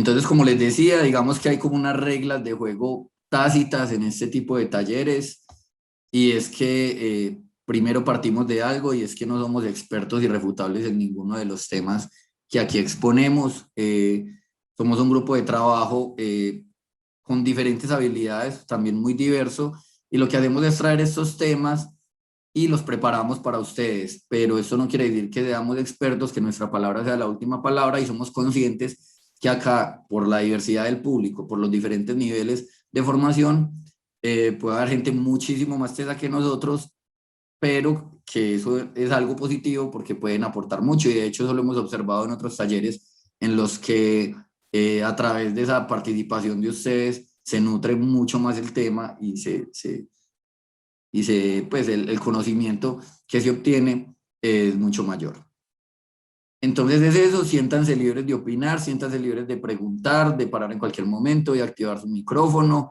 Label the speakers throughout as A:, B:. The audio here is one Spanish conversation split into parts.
A: Entonces, como les decía, digamos que hay como unas reglas de juego tácitas en este tipo de talleres, y es que primero partimos de algo, y es que no somos expertos irrefutables en ninguno de los temas que aquí exponemos. Somos un grupo de trabajo con diferentes habilidades, también muy diverso, y lo que hacemos es traer estos temas y los preparamos para ustedes, pero eso no quiere decir que seamos expertos, que nuestra palabra sea la última palabra, y somos conscientes que acá, por la diversidad del público, por los diferentes niveles de formación, puede haber gente muchísimo más tesa que nosotros, pero que eso es algo positivo porque pueden aportar mucho, y de hecho eso lo hemos observado en otros talleres en los que a través de esa participación de ustedes se nutre mucho más el tema, pues el conocimiento que se obtiene es mucho mayor. Entonces es eso, siéntanse libres de opinar, siéntanse libres de preguntar, de parar en cualquier momento, de activar su micrófono.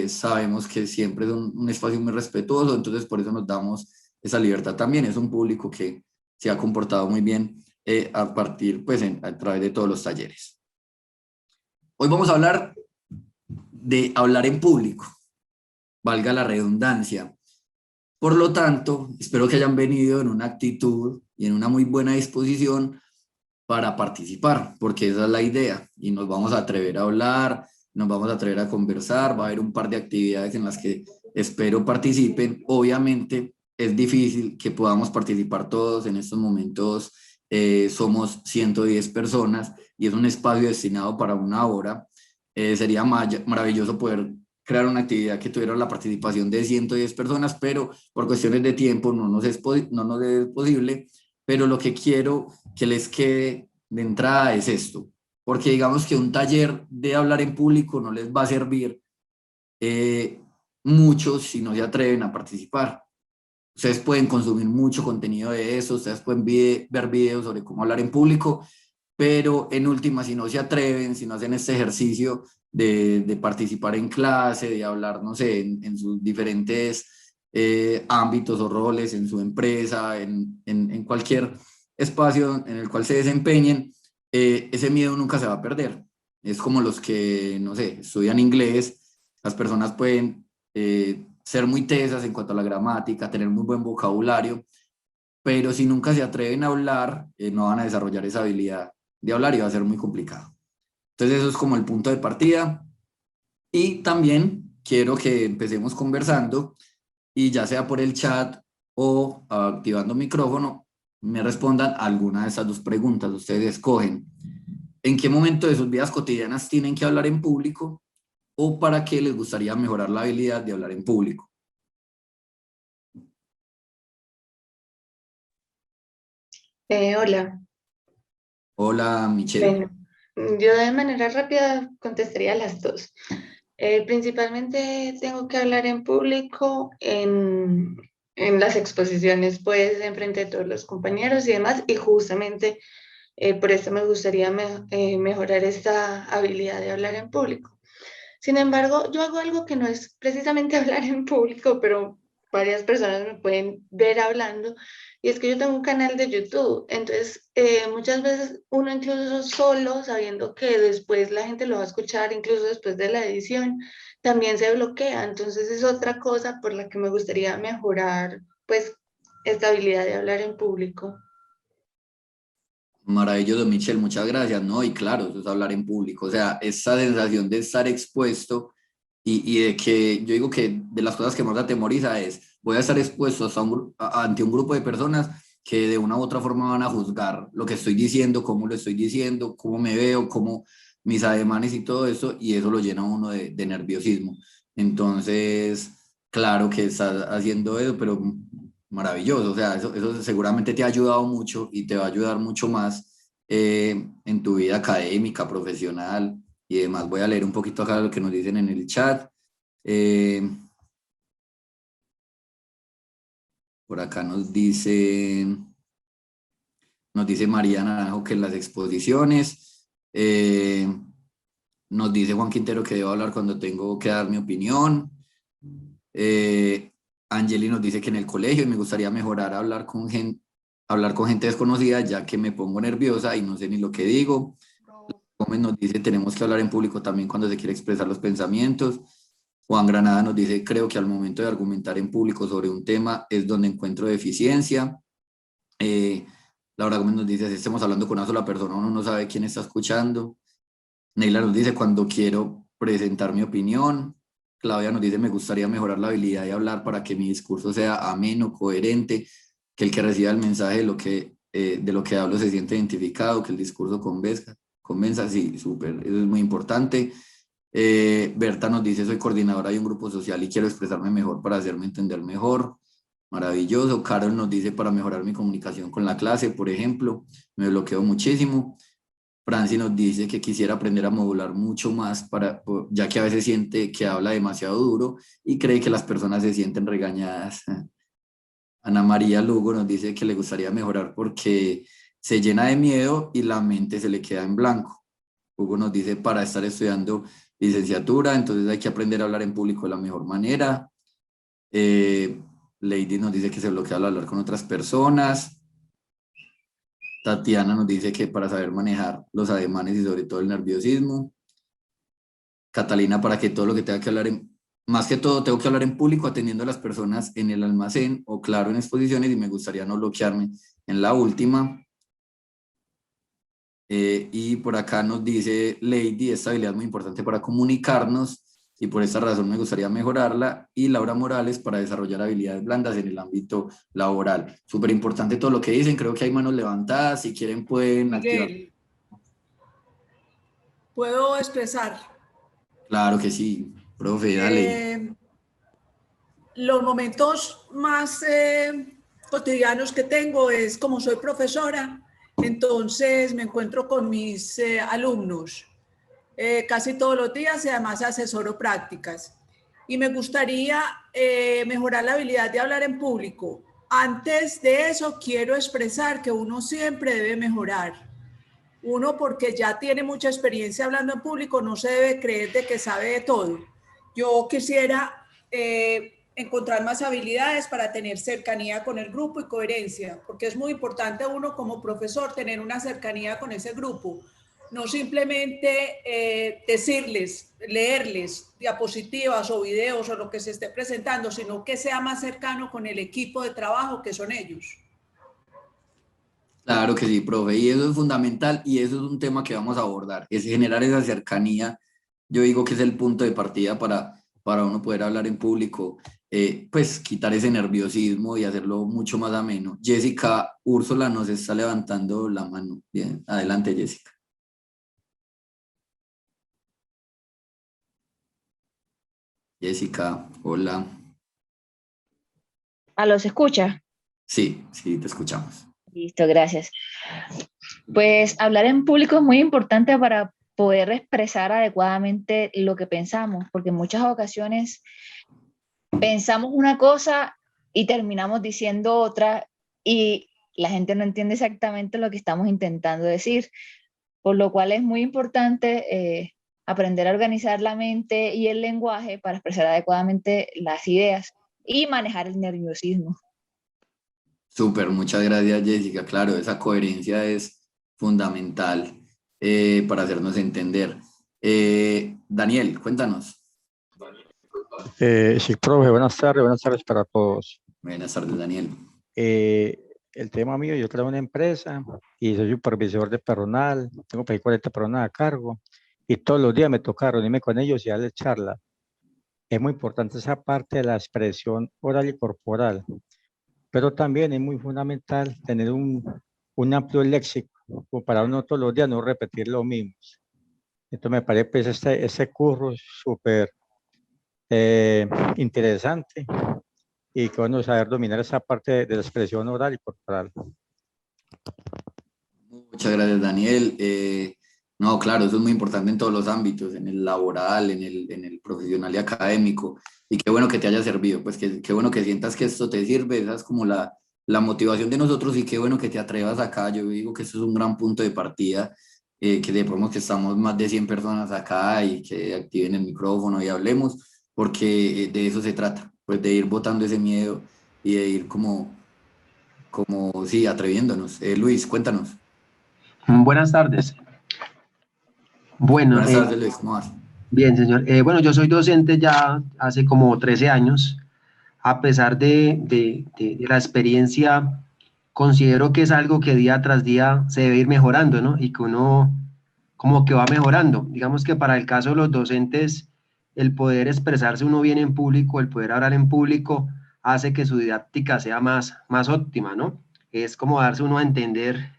A: Sabemos que siempre es un espacio muy respetuoso, entonces por eso nos damos esa libertad también. Es un público que se ha comportado muy bien a partir, pues a través de todos los talleres. Hoy vamos a hablar de hablar en público, valga la redundancia. Por lo tanto, espero que hayan venido en una actitud y en una muy buena disposición para participar, porque esa es la idea, y nos vamos a atrever a hablar, nos vamos a atrever a conversar, va a haber un par de actividades en las que espero participen. Obviamente es difícil que podamos participar todos en estos momentos, somos 110 personas y es un espacio destinado para una hora. Sería maravilloso poder crear una actividad que tuviera la participación de 110 personas, pero por cuestiones de tiempo no nos es posible. Pero lo que quiero que les quede de entrada es esto, porque digamos que un taller de hablar en público no les va a servir mucho si no se atreven a participar. Ustedes pueden consumir mucho contenido de eso, ustedes pueden ver videos sobre cómo hablar en público, pero en última, si no se atreven, si no hacen este ejercicio de participar en clase, de hablar, no sé, en sus diferentes ámbitos o roles, en su empresa, en cualquier espacio en el cual se desempeñen, ese miedo nunca se va a perder. Es como los que, no sé, estudian inglés, las personas pueden ser muy tesas en cuanto a la gramática, tener muy buen vocabulario, pero si nunca se atreven a hablar, no van a desarrollar esa habilidad de hablar y va a ser muy complicado. Entonces eso es como el punto de partida, y también quiero que empecemos conversando, y ya sea por el chat o activando micrófono, me respondan alguna de esas dos preguntas. Ustedes escogen en qué momento de sus vidas cotidianas tienen que hablar en público, o para qué les gustaría mejorar la habilidad de hablar en público.
B: Hola,
A: Hola, Michelle.
B: bueno, yo de manera rápida contestaría las dos. Principalmente tengo que hablar en público en las exposiciones, pues, en frente de todos los compañeros y demás, y justamente por eso me gustaría mejorar esta habilidad de hablar en público. Sin embargo, yo hago algo que no es precisamente hablar en público, pero varias personas me pueden ver hablando, y es que yo tengo un canal de YouTube. Entonces, muchas veces uno incluso solo, sabiendo que después la gente lo va a escuchar, incluso después de la edición, también se bloquea. Entonces, es otra cosa por la que me gustaría mejorar, pues, esta habilidad de hablar en público.
A: Maravilloso, Michelle, muchas gracias, ¿no? Y claro, eso es hablar en público, o sea, esa sensación de estar expuesto, y de que yo digo que de las cosas que más atemoriza es, voy a estar expuesto ante un grupo de personas que de una u otra forma van a juzgar lo que estoy diciendo, cómo lo estoy diciendo, cómo me veo, cómo mis ademanes y todo eso, y eso lo llena a uno de nerviosismo. Entonces, claro que estás haciendo eso, pero maravilloso, o sea, eso seguramente te ha ayudado mucho y te va a ayudar mucho más en tu vida académica, profesional y demás. Voy a leer un poquito acá lo que nos dicen en el chat. Eh, por acá nos dice María Naranjo que en las exposiciones, nos dice Juan Quintero que debo hablar cuando tengo que dar mi opinión. Eh, Angeli nos dice que en el colegio, y me gustaría mejorar hablar con gente desconocida, ya que me pongo nerviosa y no sé ni lo que digo. Gómez nos dice, tenemos que hablar en público también cuando se quiere expresar los pensamientos. Juan Granada nos dice, creo que al momento de argumentar en público sobre un tema es donde encuentro deficiencia. Laura Gómez nos dice, si estemos hablando con una sola persona, uno no sabe quién está escuchando. Neila nos dice, cuando quiero presentar mi opinión. Claudia nos dice, me gustaría mejorar la habilidad de hablar para que mi discurso sea ameno, coherente, que el que reciba el mensaje de lo que hablo se siente identificado, que el discurso convenza, sí, súper, eso es muy importante. Berta nos dice, soy coordinadora de un grupo social y quiero expresarme mejor para hacerme entender mejor. Maravilloso. Carol nos dice, para mejorar mi comunicación con la clase, por ejemplo, me bloqueo muchísimo. Franci nos dice que quisiera aprender a modular mucho más, ya que a veces siente que habla demasiado duro y cree que las personas se sienten regañadas. Ana María Lugo nos dice que le gustaría mejorar porque se llena de miedo y la mente se le queda en blanco. Hugo nos dice, para estar estudiando licenciatura, entonces hay que aprender a hablar en público de la mejor manera. Lady nos dice que se bloquea al hablar con otras personas. Tatiana nos dice que para saber manejar los ademanes y sobre todo el nerviosismo. Catalina, para que todo lo que tenga que hablar más que todo tengo que hablar en público atendiendo a las personas en el almacén o claro en exposiciones y me gustaría no bloquearme en la última. Y por acá nos dice Lady, esta habilidad es muy importante para comunicarnos y por esta razón me gustaría mejorarla. Y Laura Morales, para desarrollar habilidades blandas en el ámbito laboral. Súper importante todo lo que dicen, creo que hay manos levantadas, si quieren pueden activar.
C: Miguel, ¿puedo expresar?
A: Claro que sí, profe, dale.
C: Los momentos más cotidianos que tengo es como soy profesora, entonces me encuentro con mis alumnos casi todos los días y además asesoro prácticas. Y me gustaría mejorar la habilidad de hablar en público. Antes de eso, quiero expresar que uno siempre debe mejorar. Uno, porque ya tiene mucha experiencia hablando en público, no se debe creer de que sabe de todo. Yo quisiera encontrar más habilidades para tener cercanía con el grupo y coherencia, porque es muy importante uno como profesor tener una cercanía con ese grupo. No simplemente decirles, leerles diapositivas o videos o lo que se esté presentando, sino que sea más cercano con el equipo de trabajo que son ellos.
A: Claro que sí, profe, y eso es fundamental y eso es un tema que vamos a abordar, es generar esa cercanía. Yo digo que es el punto de partida para uno poder hablar en público, pues quitar ese nerviosismo y hacerlo mucho más ameno. Jessica Úrsula nos está levantando la mano. Bien, adelante Jessica. Jessica, hola.
D: ¿Aló, se escucha?
A: Sí, sí, te escuchamos.
D: Listo, gracias. Pues hablar en público es muy importante para poder expresar adecuadamente lo que pensamos, porque en muchas ocasiones pensamos una cosa y terminamos diciendo otra y la gente no entiende exactamente lo que estamos intentando decir, por lo cual es muy importante aprender a organizar la mente y el lenguaje para expresar adecuadamente las ideas y manejar el nerviosismo.
A: Súper, muchas gracias Jessica. Claro, esa coherencia es fundamental para hacernos entender. Daniel, cuéntanos.
E: Sí, profe, buenas tardes para todos.
A: Buenas tardes, Daniel.
E: El tema mío, yo trabajo en una empresa y soy supervisor de personal, tengo por ahí 40 personas a cargo y todos los días me toca reunirme con ellos y darles charla. Es muy importante esa parte de la expresión oral y corporal, pero también es muy fundamental tener un amplio léxico, como para uno todos los días no repetir lo mismo. Entonces me parece pues este curso súper interesante y que bueno saber dominar esa parte de la expresión oral y corporal.
A: Muchas gracias, Daniel. No, claro, eso es muy importante en todos los ámbitos, en el laboral, en el profesional y académico. Y qué bueno que te haya servido, pues qué bueno que sientas que esto te sirve, esa es como la motivación de nosotros y qué bueno que te atrevas acá. Yo digo que esto es un gran punto de partida, que de pronto que estamos más de 100 personas acá y que activen el micrófono y hablemos, porque de eso se trata, pues de ir botando ese miedo y de ir sí, atreviéndonos. Luis, cuéntanos.
F: Buenas tardes. Bueno,
A: Buenas tardes, Luis, ¿cómo vas?
F: bien, señor. Bueno, yo soy docente ya hace como 13 años. A pesar de la experiencia, considero que es algo que día tras día se debe ir mejorando, ¿no? Y que uno como que va mejorando. Digamos que para el caso de los docentes, el poder expresarse uno bien en público, el poder hablar en público, hace que su didáctica sea más óptima, ¿no? Es como darse uno a entender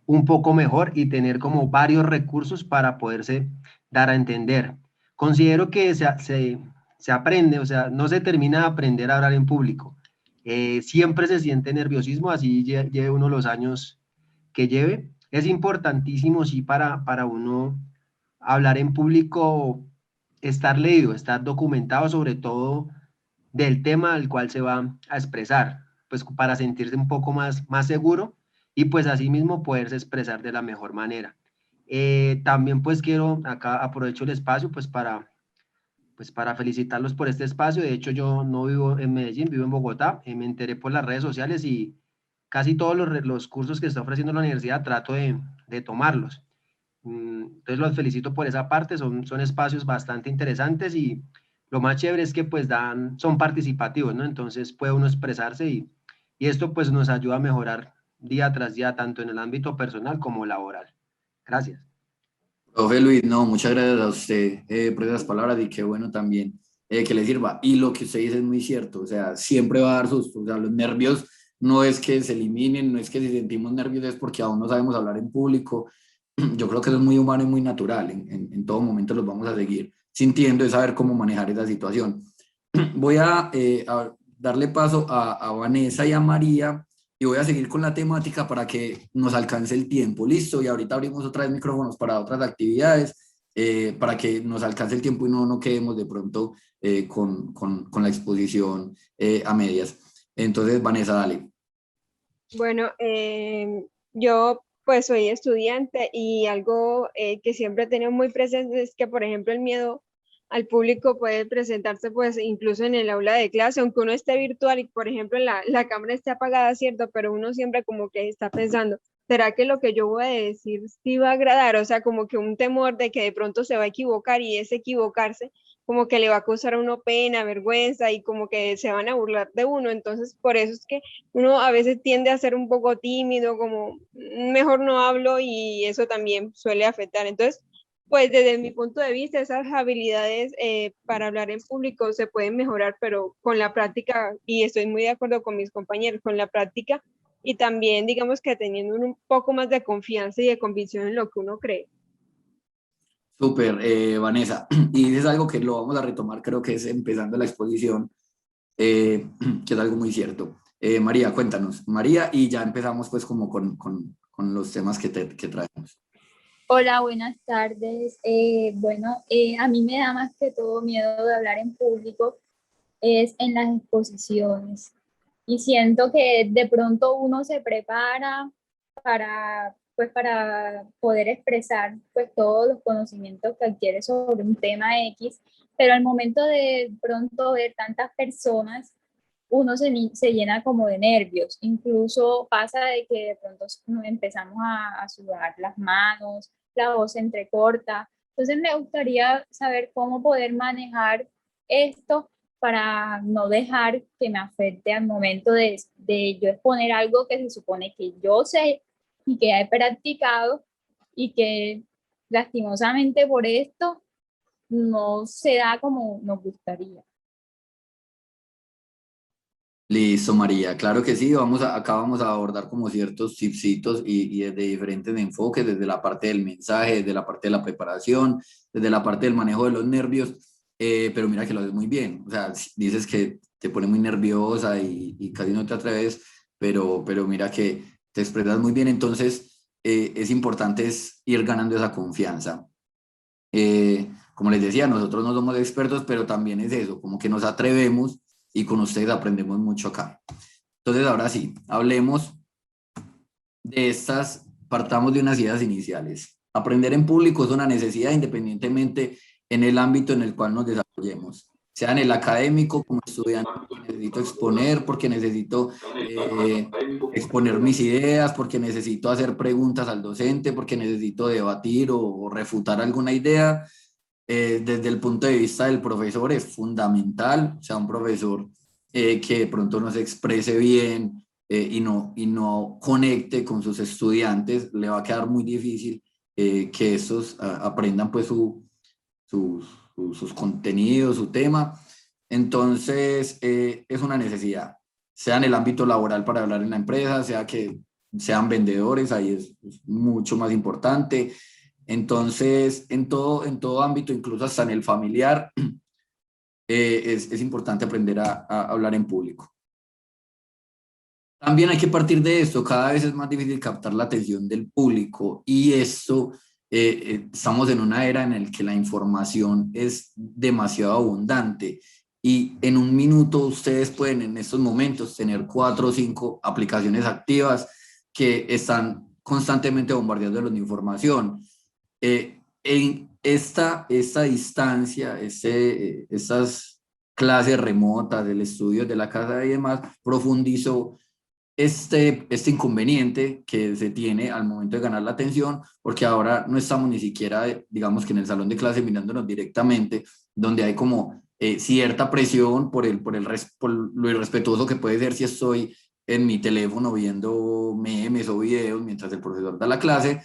F: un poco mejor y tener como varios recursos para poderse dar a entender. Considero que se aprende, o sea, no se termina de aprender a hablar en público. Siempre se siente nerviosismo, así lleve uno los años que lleve. Es importantísimo, sí, para uno hablar en público, estar leído, estar documentado sobre todo del tema al cual se va a expresar, pues para sentirse un poco más seguro y pues asimismo poderse expresar de la mejor manera. También pues quiero, acá aprovecho el espacio pues para felicitarlos por este espacio. De hecho yo no vivo en Medellín, vivo en Bogotá. Me enteré por las redes sociales y casi todos los cursos que está ofreciendo la universidad trato de tomarlos. Entonces los felicito por esa parte, son espacios bastante interesantes y lo más chévere es que pues son participativos, ¿no? Entonces puede uno expresarse y esto pues nos ayuda a mejorar día tras día, tanto en el ámbito personal como laboral. Gracias.
A: Profe Luis, no, muchas gracias a usted por esas palabras y qué bueno también que le sirva. Y lo que usted dice es muy cierto, o sea, siempre va a dar susto, o sea, los nervios no es que se eliminen, no es que si sentimos nervios es porque aún no sabemos hablar en público. Yo creo que eso es muy humano y muy natural, en todo momento los vamos a seguir sintiendo, es saber cómo manejar esa situación. Voy a darle paso a Vanessa y a María y voy a seguir con la temática para que nos alcance el tiempo. Listo, y ahorita abrimos otra vez micrófonos para otras actividades, para que nos alcance el tiempo y no quedemos de pronto con la exposición a medias. Entonces, Vanessa, dale.
G: Bueno, yo pues soy estudiante y algo que siempre he tenido muy presente es que, por ejemplo, el miedo al público puede presentarse pues incluso en el aula de clase, aunque uno esté virtual y, por ejemplo, la cámara esté apagada, ¿cierto? Pero uno siempre como que está pensando, ¿será que lo que yo voy a decir sí va a agradar? O sea, como que un temor de que de pronto se va a equivocar y ese equivocarse como que le va a causar a uno pena, vergüenza y como que se van a burlar de uno. Entonces, por eso es que uno a veces tiende a ser un poco tímido, como mejor no hablo y eso también suele afectar. Entonces, pues desde mi punto de vista, esas habilidades para hablar en público se pueden mejorar, pero con la práctica, y estoy muy de acuerdo con mis compañeros, con la práctica y también digamos que teniendo un poco más de confianza y de convicción en lo que uno cree.
A: Súper, Vanessa. Y dices algo que lo vamos a retomar, creo que es empezando la exposición, que es algo muy cierto. María, cuéntanos. María, y ya empezamos pues como con los temas que traemos.
H: Hola, buenas tardes. A mí me da más que todo miedo de hablar en público, es en las exposiciones. Y siento que de pronto uno se prepara para poder expresar pues todos los conocimientos que adquiere sobre un tema X, pero al momento de pronto ver tantas personas, uno se llena como de nervios. Incluso pasa de que de pronto nos empezamos a sudar las manos, la voz se entrecorta. Entonces me gustaría saber cómo poder manejar esto para no dejar que me afecte al momento de yo exponer algo que se supone que yo sé y que he practicado y que lastimosamente por esto no se da como nos gustaría.
A: Listo, María. Claro que sí, acá vamos a abordar como ciertos tipsitos y desde diferentes enfoques, desde la parte del mensaje, desde la parte de la preparación, desde la parte del manejo de los nervios, pero mira que lo haces muy bien. O sea, dices que te pone muy nerviosa y casi no te atreves, pero mira que te expresas muy bien, entonces es importante ir ganando esa confianza. Como les decía, nosotros no somos expertos, pero también es eso, como que nos atrevemos y con ustedes aprendemos mucho acá. Entonces, ahora sí, hablemos de partamos de unas ideas iniciales. Aprender en público es una necesidad independientemente en el ámbito en el cual nos desarrollemos. sea en el académico como estudiante, porque necesito exponer, porque necesito exponer mis ideas, porque necesito hacer preguntas al docente, porque necesito debatir o refutar alguna idea. Desde el punto de vista del profesor es fundamental, o sea, un profesor que de pronto no se exprese bien y no conecte con sus estudiantes, le va a quedar muy difícil que estos aprendan pues sus contenidos, su tema. Entonces, es una necesidad, sea en el ámbito laboral para hablar en la empresa, sea que sean vendedores, ahí es mucho más importante. Entonces, en todo ámbito, incluso hasta en el familiar, es importante aprender a hablar en público. También hay que partir de esto, cada vez es más difícil captar la atención del público y esto, estamos en una era en la que la información es demasiado abundante y en un minuto ustedes pueden en estos momentos tener 4 o 5 aplicaciones activas que están constantemente bombardeando de información. En esta distancia, estas clases remotas, del estudio de la casa y demás, profundizó este inconveniente que se tiene al momento de ganar la atención, porque ahora no estamos ni siquiera, digamos que en el salón de clase mirándonos directamente, donde hay como cierta presión por lo irrespetuoso que puede ser si estoy en mi teléfono viendo memes o videos mientras el profesor da la clase.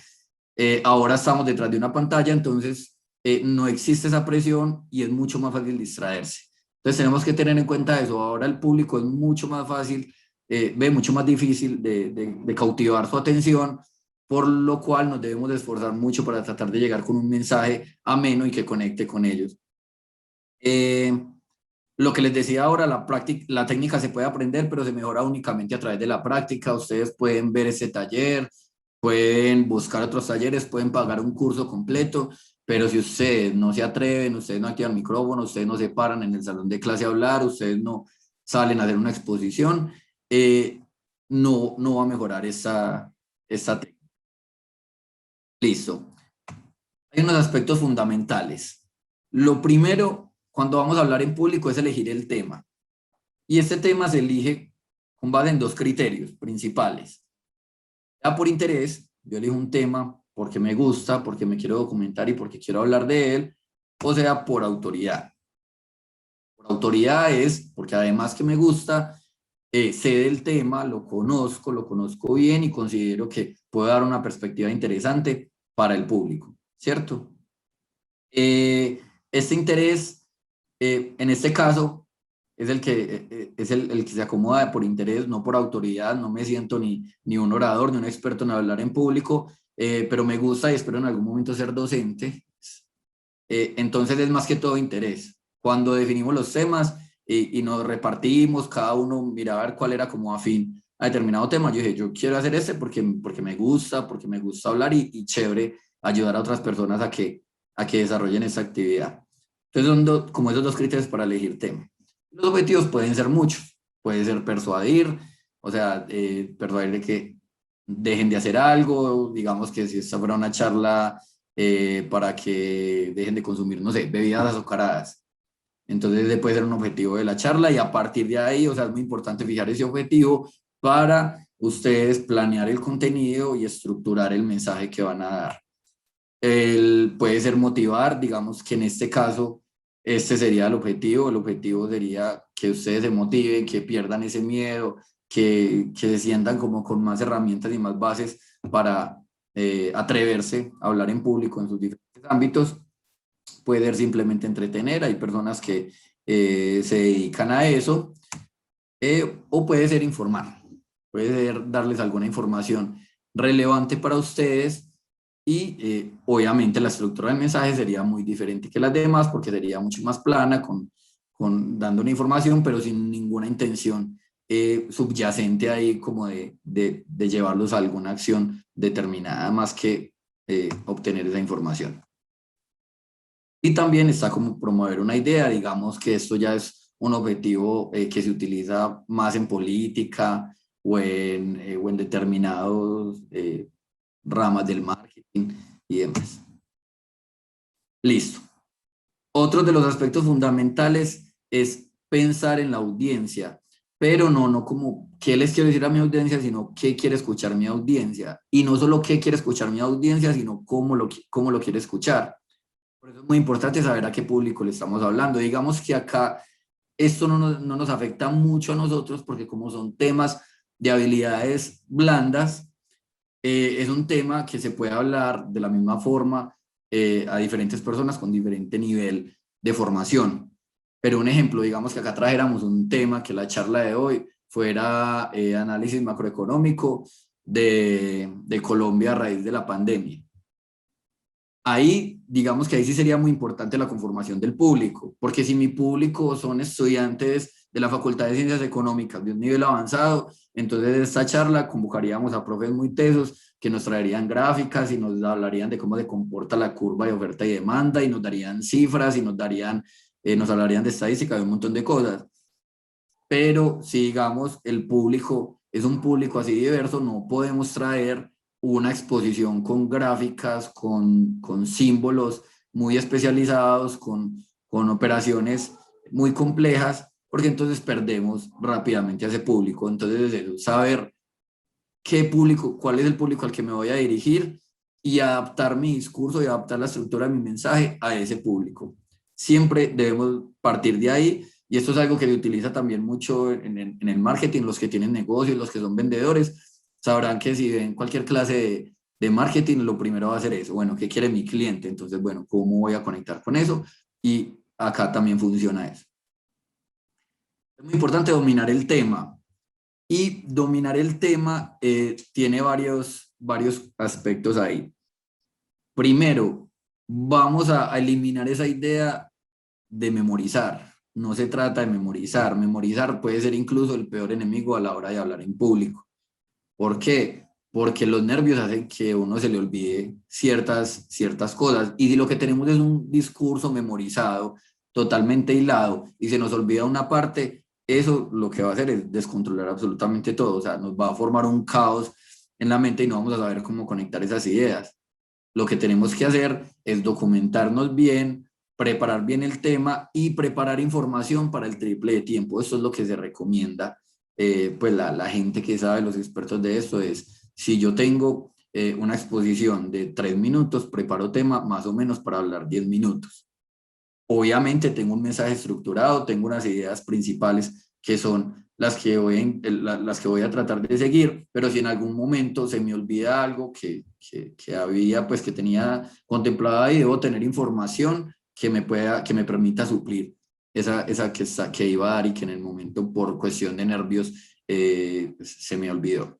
A: Ahora estamos detrás de una pantalla, entonces no existe esa presión y es mucho más fácil distraerse. Entonces tenemos que tener en cuenta eso. Ahora el público es mucho más fácil, ve mucho más difícil de cautivar su atención, por lo cual nos debemos de esforzar mucho para tratar de llegar con un mensaje ameno y que conecte con ellos. Lo que les decía ahora, la técnica se puede aprender, pero se mejora únicamente a través de la práctica. Ustedes pueden ver ese taller, pueden buscar otros talleres, pueden pagar un curso completo, pero si ustedes no se atreven, ustedes no activan el micrófono, ustedes no se paran en el salón de clase a hablar, ustedes no salen a hacer una exposición, no va a mejorar esta técnica. Listo. Hay unos aspectos fundamentales. Lo primero, cuando vamos a hablar en público, es elegir el tema. Y este tema se elige con base en 2 criterios principales. Ya por interés, yo elijo un tema porque me gusta, porque me quiero documentar y porque quiero hablar de él, o sea, por autoridad. Por autoridad es porque además que me gusta, sé del tema, lo conozco bien y considero que puedo dar una perspectiva interesante para el público, ¿cierto? Este interés, en este caso, es el que se acomoda por interés, no por autoridad. No me siento ni un orador, ni un experto en hablar en público, pero me gusta y espero en algún momento ser docente. Entonces es más que todo interés. Cuando definimos los temas y nos repartimos, cada uno miraba a ver cuál era como afín a determinado tema, yo dije, yo quiero hacer este porque me gusta hablar y chévere ayudar a otras personas a que desarrollen esa actividad. Entonces son como esos 2 criterios para elegir tema. Los objetivos pueden ser muchos, puede ser persuadir, o sea, persuadir de que dejen de hacer algo, digamos que si esta fuera una charla para que dejen de consumir, no sé, bebidas azucaradas. Entonces ese puede ser un objetivo de la charla y a partir de ahí, o sea, es muy importante fijar ese objetivo para ustedes planear el contenido y estructurar el mensaje que van a dar. Puede ser motivar, digamos que en este caso, este sería el objetivo sería que ustedes se motiven, que pierdan ese miedo, que se sientan como con más herramientas y más bases para atreverse a hablar en público en sus diferentes ámbitos. Puede ser simplemente entretener, hay personas que se dedican a eso, o puede ser informar, puede ser darles alguna información relevante para ustedes. Y obviamente la estructura del mensaje sería muy diferente que las demás porque sería mucho más plana, dando una información, pero sin ninguna intención subyacente ahí como de llevarlos a alguna acción determinada más que obtener esa información. Y también está como promover una idea, digamos que esto ya es un objetivo que se utiliza más en política o en determinados ramas del marketing y demás. Listo. Otro de los aspectos fundamentales es pensar en la audiencia, pero no como qué les quiero decir a mi audiencia, sino qué quiere escuchar mi audiencia. Y no solo qué quiere escuchar mi audiencia, sino cómo lo quiere escuchar. Por eso es muy importante saber a qué público le estamos hablando. Digamos que acá esto no nos afecta mucho a nosotros porque como son temas de habilidades blandas, es un tema que se puede hablar de la misma forma a diferentes personas con diferente nivel de formación. Pero un ejemplo, digamos que acá trajéramos un tema que la charla de hoy fuera análisis macroeconómico de Colombia a raíz de la pandemia. Ahí, digamos que ahí sí sería muy importante la conformación del público, porque si mi público son estudiantes de la Facultad de Ciencias Económicas de un nivel avanzado, entonces esta charla convocaríamos a profes muy tesos que nos traerían gráficas y nos hablarían de cómo se comporta la curva de oferta y demanda y nos darían cifras y nos hablarían de estadística, de un montón de cosas. Pero si digamos el público es un público así diverso, no podemos traer una exposición con gráficas, con símbolos muy especializados, con operaciones muy complejas, porque entonces perdemos rápidamente a ese público. Entonces es saber qué público, cuál es el público al que me voy a dirigir y adaptar mi discurso y adaptar la estructura de mi mensaje a ese público. Siempre debemos partir de ahí y esto es algo que se utiliza también mucho en el marketing. Los que tienen negocios, los que son vendedores, sabrán que si ven cualquier clase de marketing, lo primero va a ser eso. Bueno, ¿qué quiere mi cliente? Entonces, bueno, ¿cómo voy a conectar con eso? Y acá también funciona eso. Es muy importante dominar el tema. Y dominar el tema tiene varios aspectos ahí. Primero, vamos a eliminar esa idea de memorizar. No se trata de memorizar. Memorizar puede ser incluso el peor enemigo a la hora de hablar en público. ¿Por qué? Porque los nervios hacen que uno se le olvide ciertas cosas. Y si lo que tenemos es un discurso memorizado, totalmente hilado, y se nos olvida una parte, eso lo que va a hacer es descontrolar absolutamente todo. O sea, nos va a formar un caos en la mente y no vamos a saber cómo conectar esas ideas. Lo que tenemos que hacer es documentarnos bien, preparar bien el tema y preparar información para el triple de tiempo. Esto es lo que se recomienda. Pues la gente que sabe, los expertos de esto, es si yo tengo una exposición de 3 minutos, preparo tema más o menos para hablar 10 minutos. Obviamente tengo un mensaje estructurado, tengo unas ideas principales que son las que voy a tratar de seguir, pero si en algún momento se me olvida algo que había, pues que tenía contemplado ahí, debo tener información que me permita suplir esa que iba a dar y que en el momento por cuestión de nervios se me olvidó.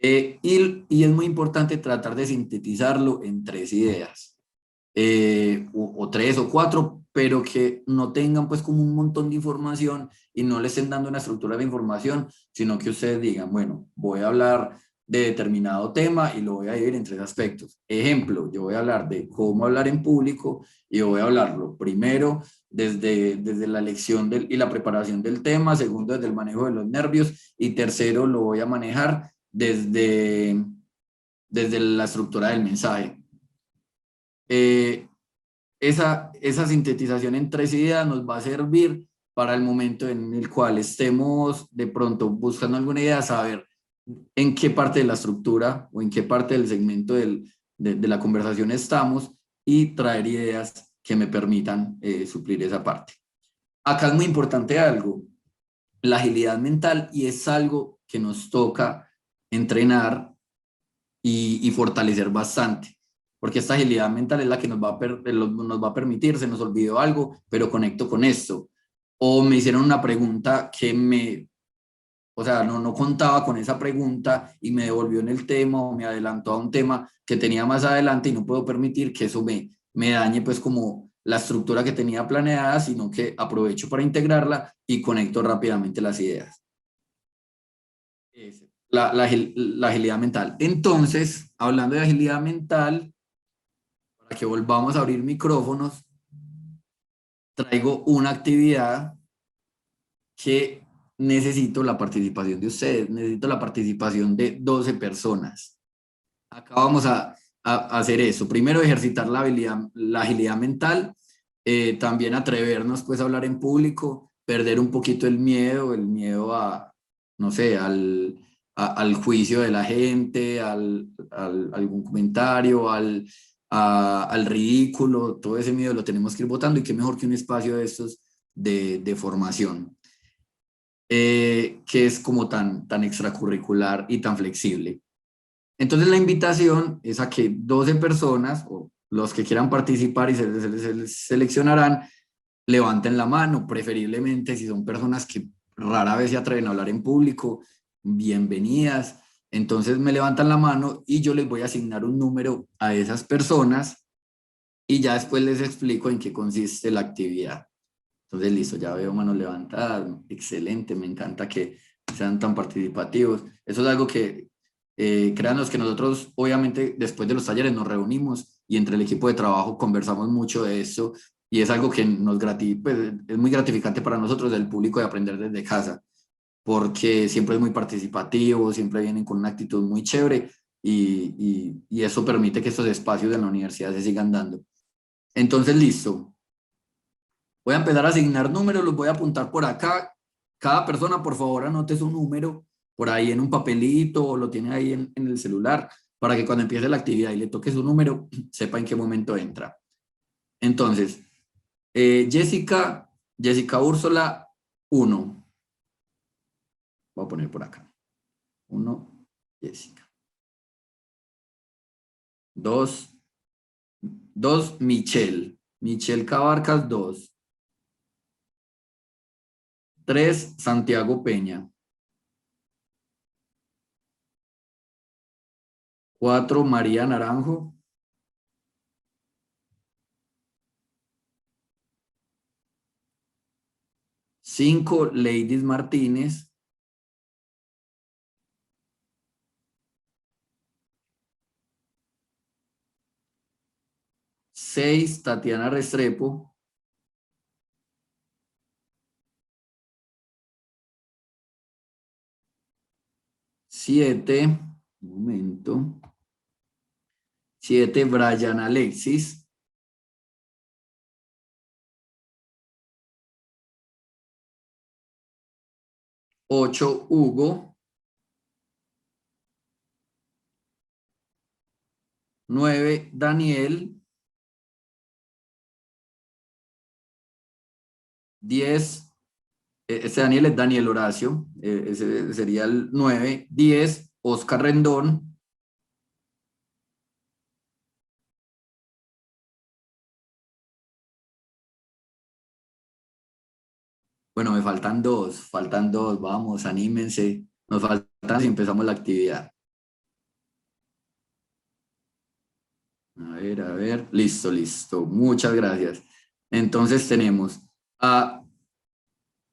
A: Y es muy importante tratar de sintetizarlo en 3 ideas. O 3 o 4, pero que no tengan pues como un montón de información y no le estén dando una estructura de información, sino que ustedes digan, bueno, voy a hablar de determinado tema y lo voy a dividir en 3 aspectos. Ejemplo, yo voy a hablar de cómo hablar en público y voy a hablarlo primero desde la elección y la preparación del tema, segundo desde el manejo de los nervios y tercero lo voy a manejar desde la estructura del mensaje. Esa sintetización en 3 ideas nos va a servir para el momento en el cual estemos de pronto buscando alguna idea, saber en qué parte de la estructura o en qué parte del segmento de la conversación estamos y traer ideas que me permitan suplir esa parte. Acá es muy importante algo, la agilidad mental, y es algo que nos toca entrenar y fortalecer bastante. Porque esta agilidad mental es la que nos va a permitir, se nos olvidó algo, pero conecto con esto. O me hicieron una pregunta o sea, no contaba con esa pregunta y me devolvió en el tema o me adelantó a un tema que tenía más adelante y no puedo permitir que eso me dañe pues como la estructura que tenía planeada, sino que aprovecho para integrarla y conecto rápidamente las ideas. La agilidad mental. Entonces, hablando de agilidad mental, para que volvamos a abrir micrófonos, traigo una actividad que necesito la participación de ustedes, necesito la participación de 12 personas. Acá vamos a hacer eso. Primero, ejercitar la agilidad mental También atrevernos pues a hablar en público, perder un poquito el miedo a, no sé, al juicio de la gente, algún comentario, al ridículo, todo ese miedo lo tenemos que ir botando, y qué mejor que un espacio de estos de formación, que es como tan extracurricular y tan flexible. Entonces la invitación es a que 12 personas, o los que quieran participar y se les seleccionarán, levanten la mano, preferiblemente si son personas que rara vez se atreven a hablar en público, bienvenidas. Entonces me levantan la mano y yo les voy a asignar un número a esas personas y ya después les explico en qué consiste la actividad. Entonces, listo, ya veo manos levantadas, excelente, me encanta que sean tan participativos. Eso es algo que, créanos que nosotros, obviamente, después de los talleres nos reunimos y entre el equipo de trabajo conversamos mucho de eso, y es algo que pues, es muy gratificante para nosotros, el público, de aprender desde casa, porque siempre es muy participativo, siempre vienen con una actitud muy chévere, y eso permite que estos espacios en la universidad se sigan dando. Entonces, listo. Voy a empezar a asignar números, los voy a apuntar por acá. Cada persona, por favor, anote su número por ahí en un papelito, o lo tiene ahí en el celular, para que cuando empiece la actividad y le toque su número, sepa en qué momento entra. Entonces, Jessica Úrsula, 1. Voy a poner por acá. 1, Jessica. 2, Michelle Cabarcas, 2. 3, Santiago Peña. 4, María Naranjo. 5, Leidis Martínez. 6, Tatiana Restrepo. 7, un momento. 7, Brian Alexis. 8, Hugo. 9, Daniel. 10, este Daniel es Daniel Horacio, ese sería el 9. 10, Oscar Rendón. 'Bueno, me faltan dos, vamos, anímense, nos faltan y empezamos la actividad. A ver, listo, muchas gracias. Entonces tenemos a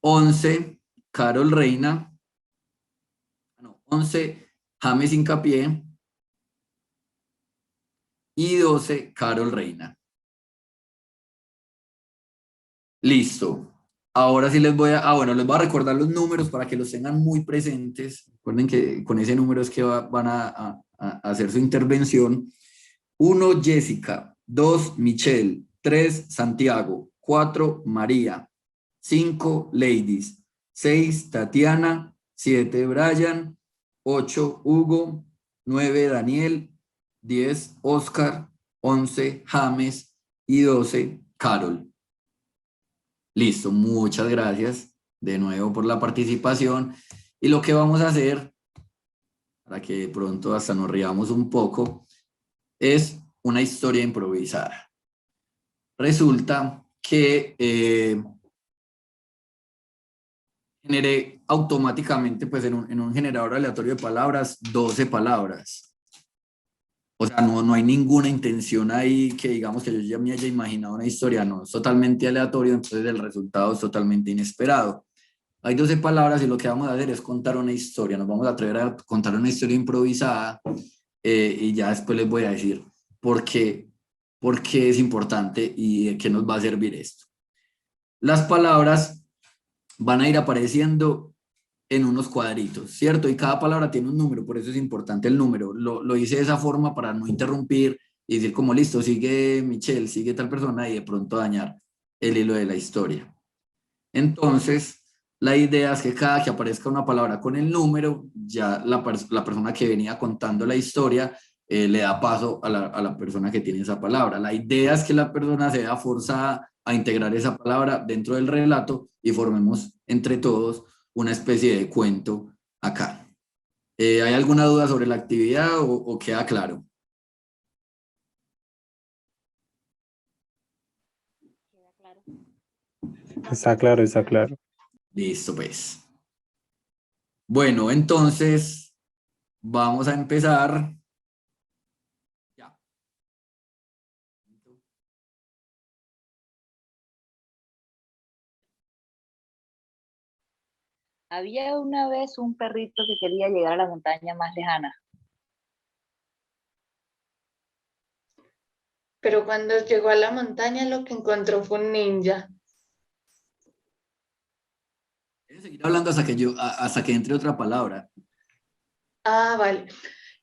A: 11, Carol Reina, 11, James Hincapié, y 12, Carol Reina. Listo. Ahora sí les voy a, les voy a recordar los números para que los tengan muy presentes. Recuerden que con ese número es que van a hacer su intervención. 1, Jessica. 2, Michelle. 3, Santiago. 4, María. 5, Ladies. 6, Tatiana. 7, Brian. 8, Hugo. 9, Daniel. 10, Oscar. 11, James. Y 12, Carol. Listo, muchas gracias de nuevo por la participación. Y lo que vamos a hacer, para que de pronto hasta nos riamos un poco, es una historia improvisada. Resulta que generé automáticamente, pues en un generador aleatorio de palabras, 12 palabras. O sea, no hay ninguna intención ahí que digamos que yo ya me haya imaginado una historia, no, es totalmente aleatorio, entonces el resultado es totalmente inesperado. Hay 12 palabras y lo que vamos a hacer es contar una historia, nos vamos a atrever a contar una historia improvisada, y ya después les voy a decir por qué es importante y de qué nos va a servir esto. Las palabras van a ir apareciendo en unos cuadritos, ¿cierto? Y cada palabra tiene un número, por eso es importante el número. Lo hice de esa forma para no interrumpir y decir como listo, sigue Michelle, sigue tal persona y de pronto dañar. el hilo de la historia. Entonces, la idea es que cada que aparezca una palabra con el número, ya la persona que venía contando la historia le da paso a la persona que tiene esa palabra. La idea es que la persona se vea forzada a integrar esa palabra dentro del relato y formemos entre todos una especie de cuento acá. ¿Hay alguna duda sobre la actividad o queda claro?
I: Está claro, está claro.
A: Listo, pues. Bueno, entonces vamos a empezar. Ya.
D: Había una vez un perrito que quería llegar a la montaña más lejana.
B: Pero cuando llegó a la montaña lo que encontró fue un ninja.
A: Voy a seguir hablando hasta que entre otra palabra.
B: Ah, vale.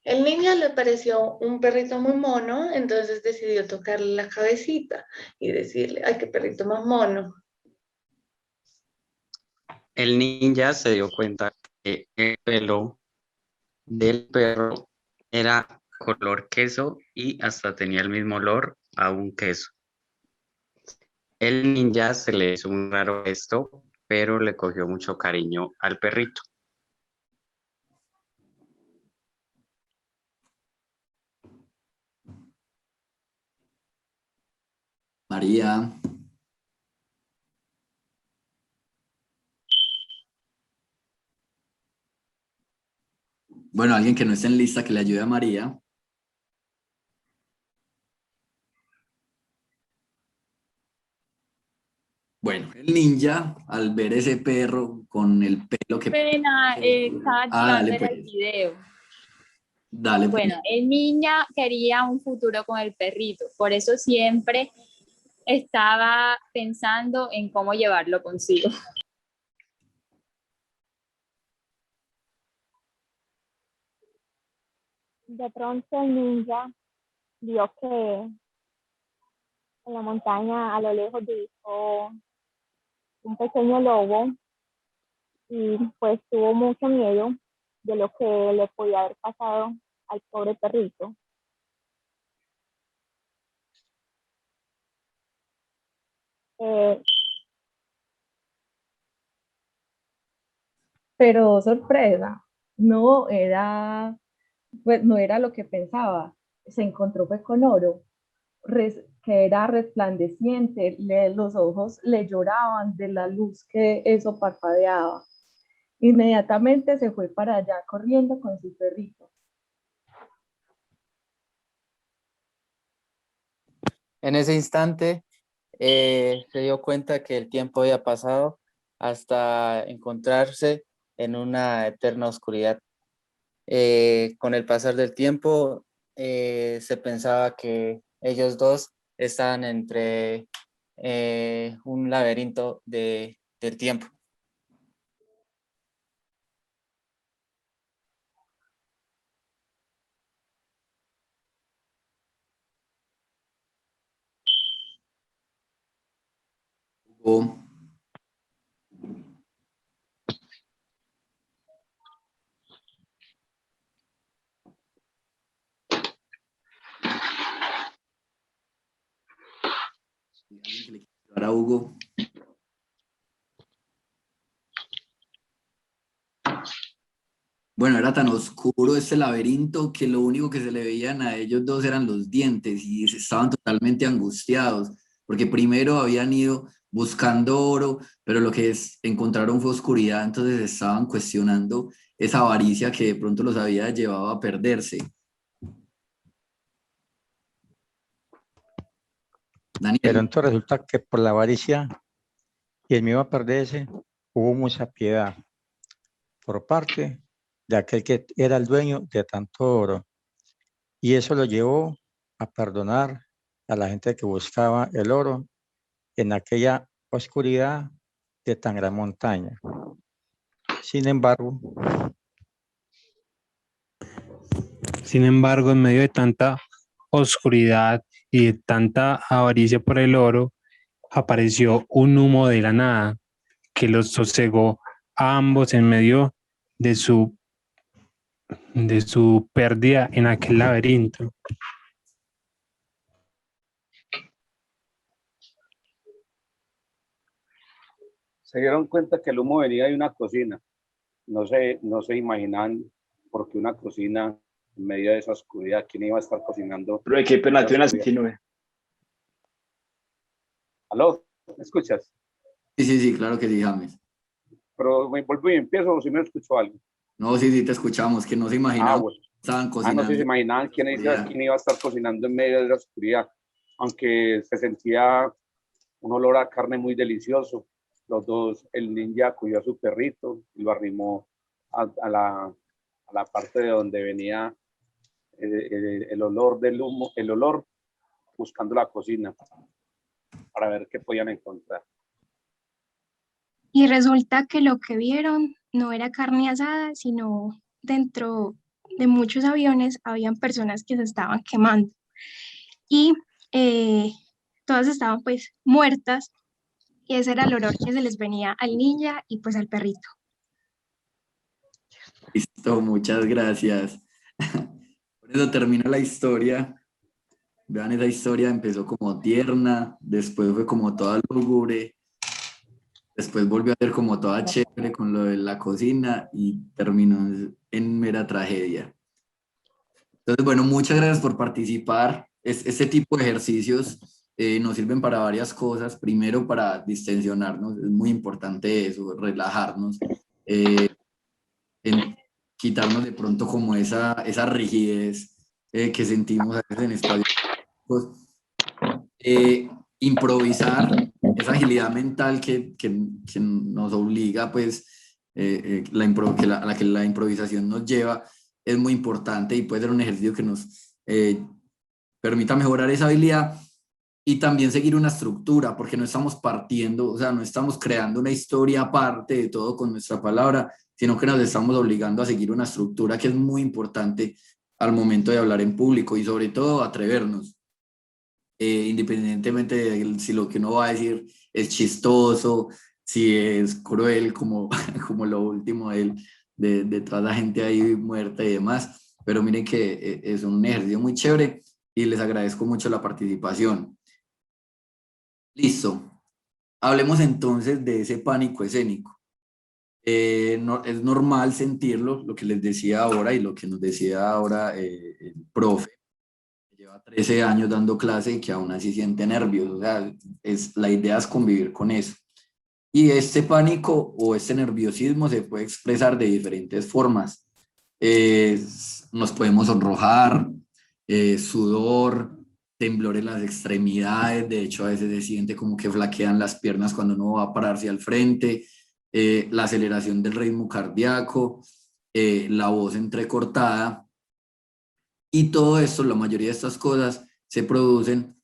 B: El ninja le pareció un perrito muy mono, entonces decidió tocarle la cabecita y decirle, ay, qué perrito más mono.
J: El ninja se dio cuenta que el pelo del perro era color queso y hasta tenía el mismo olor a un queso. El ninja se le hizo un raro esto, pero le cogió mucho cariño al perrito.
A: María. Bueno, alguien que no esté en lista que le ayude a María. Bueno, el ninja, al ver ese perro con el pelo que...
H: Pena, estaba
A: dale,
H: activando
A: pues.
H: el video.
A: Dale, pues.
H: Bueno, el niña quería un futuro con el perrito, por eso siempre estaba pensando en cómo llevarlo consigo.
K: De pronto el ninja vio que en la montaña a lo lejos divisó un pequeño lobo y pues tuvo mucho miedo de lo que le podía haber pasado al pobre perrito.
L: Pero sorpresa, pues no era lo que pensaba. Se encontró fue con oro, que era resplandeciente, los ojos le lloraban de la luz que eso parpadeaba. Inmediatamente se fue para allá corriendo con su perrito.
M: En ese instante se dio cuenta que el tiempo había pasado hasta encontrarse en una eterna oscuridad. Con el pasar del tiempo se pensaba que ellos dos estaban entre un laberinto del tiempo.
A: Para Hugo. Bueno, era tan oscuro este laberinto que lo único que se le veían a ellos dos eran los dientes y estaban totalmente angustiados, porque primero habían ido buscando oro, pero lo que encontraron fue oscuridad, entonces estaban cuestionando esa avaricia que de pronto los había llevado a perderse. Daniel.
E: Pero entonces resulta que por la avaricia y el miedo a perderse, hubo mucha piedad por parte de aquel que era el dueño de tanto oro. Y eso lo llevó a perdonar a la gente que buscaba el oro en aquella oscuridad de tan gran montaña. Sin embargo,
I: en medio de tanta oscuridad y de tanta avaricia por el oro, apareció un humo de la nada que los sosegó a ambos en medio de su pérdida en aquel laberinto.
N: Se dieron cuenta que el humo venía de una cocina. No se imaginaban por qué una cocina en medio de esa oscuridad. ¿Quién iba a estar cocinando?
O: Pero hay que pena, tú en la 69.
N: ¿Aló? ¿Me escuchas?
A: Sí, claro que sí, James.
N: Pero me vuelvo y empiezo, o si me escucho algo.
A: No, sí, te escuchamos, que no se imaginaban
N: bueno.
A: estaban cocinando.
N: No se imaginaban quién iba a estar cocinando en medio de la oscuridad, aunque se sentía un olor a carne muy delicioso. Los dos, el ninja cuidó a su perrito y lo arrimó a la parte de donde venía el olor del humo, el olor, buscando la cocina para ver qué podían encontrar.
P: Y resulta que lo que vieron no era carne asada, sino dentro de muchos aviones habían personas que se estaban quemando. Y todas estaban pues muertas, y ese era el olor que se les venía al ninja y pues al perrito.
A: Listo, muchas gracias. Por eso termina la historia. Vean, esa historia empezó como tierna, después fue como toda lúgubre, después volvió a ser como toda chévere con lo de la cocina y terminó en mera tragedia. Entonces, bueno, muchas gracias por participar. Este tipo de ejercicios nos sirven para varias cosas. Primero, para distensionarnos, es muy importante eso, relajarnos, quitarnos de pronto como esa rigidez que sentimos a veces en espacios. Improvisar, esa agilidad mental que nos obliga, pues, a la que la improvisación nos lleva, es muy importante y puede ser un ejercicio que nos permita mejorar esa habilidad y también seguir una estructura, porque no estamos partiendo, o sea, no estamos creando una historia aparte de todo con nuestra palabra, sino que nos estamos obligando a seguir una estructura que es muy importante al momento de hablar en público y sobre todo atrevernos. Independientemente de si lo que uno va a decir es chistoso, si es cruel como lo último de toda la gente ahí muerta y demás, pero miren que es un ejercicio muy chévere y les agradezco mucho la participación. Listo, hablemos entonces de ese pánico escénico. Es normal sentirlo, lo que les decía ahora y lo que nos decía ahora el profe. Lleva 13 años dando clase y que aún así siente nervios, o sea, la idea es convivir con eso. Y este pánico o este nerviosismo se puede expresar de diferentes formas. Nos podemos sonrojar, sudor, temblor en las extremidades, de hecho a veces se siente como que flaquean las piernas cuando uno va a pararse al frente, la aceleración del ritmo cardíaco, la voz entrecortada. Y todo esto, la mayoría de estas cosas se producen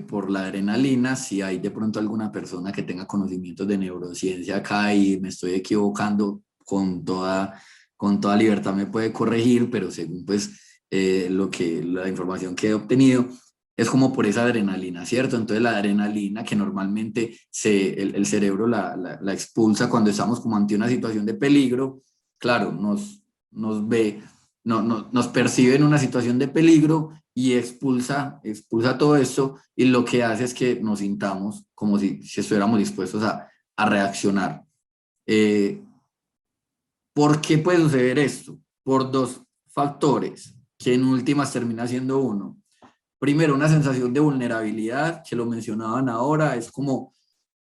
A: por la adrenalina. Si hay de pronto alguna persona que tenga conocimientos de neurociencia acá y me estoy equivocando, con toda libertad me puede corregir, pero según pues la información que he obtenido, es como por esa adrenalina, ¿cierto? Entonces la adrenalina que normalmente el cerebro la expulsa cuando estamos como ante una situación de peligro, claro, nos percibe en una situación de peligro y expulsa todo esto y lo que hace es que nos sintamos como si estuviéramos dispuestos a reaccionar. ¿Por qué puede suceder esto? Por dos factores, que en últimas termina siendo uno. Primero, una sensación de vulnerabilidad, que lo mencionaban ahora, es como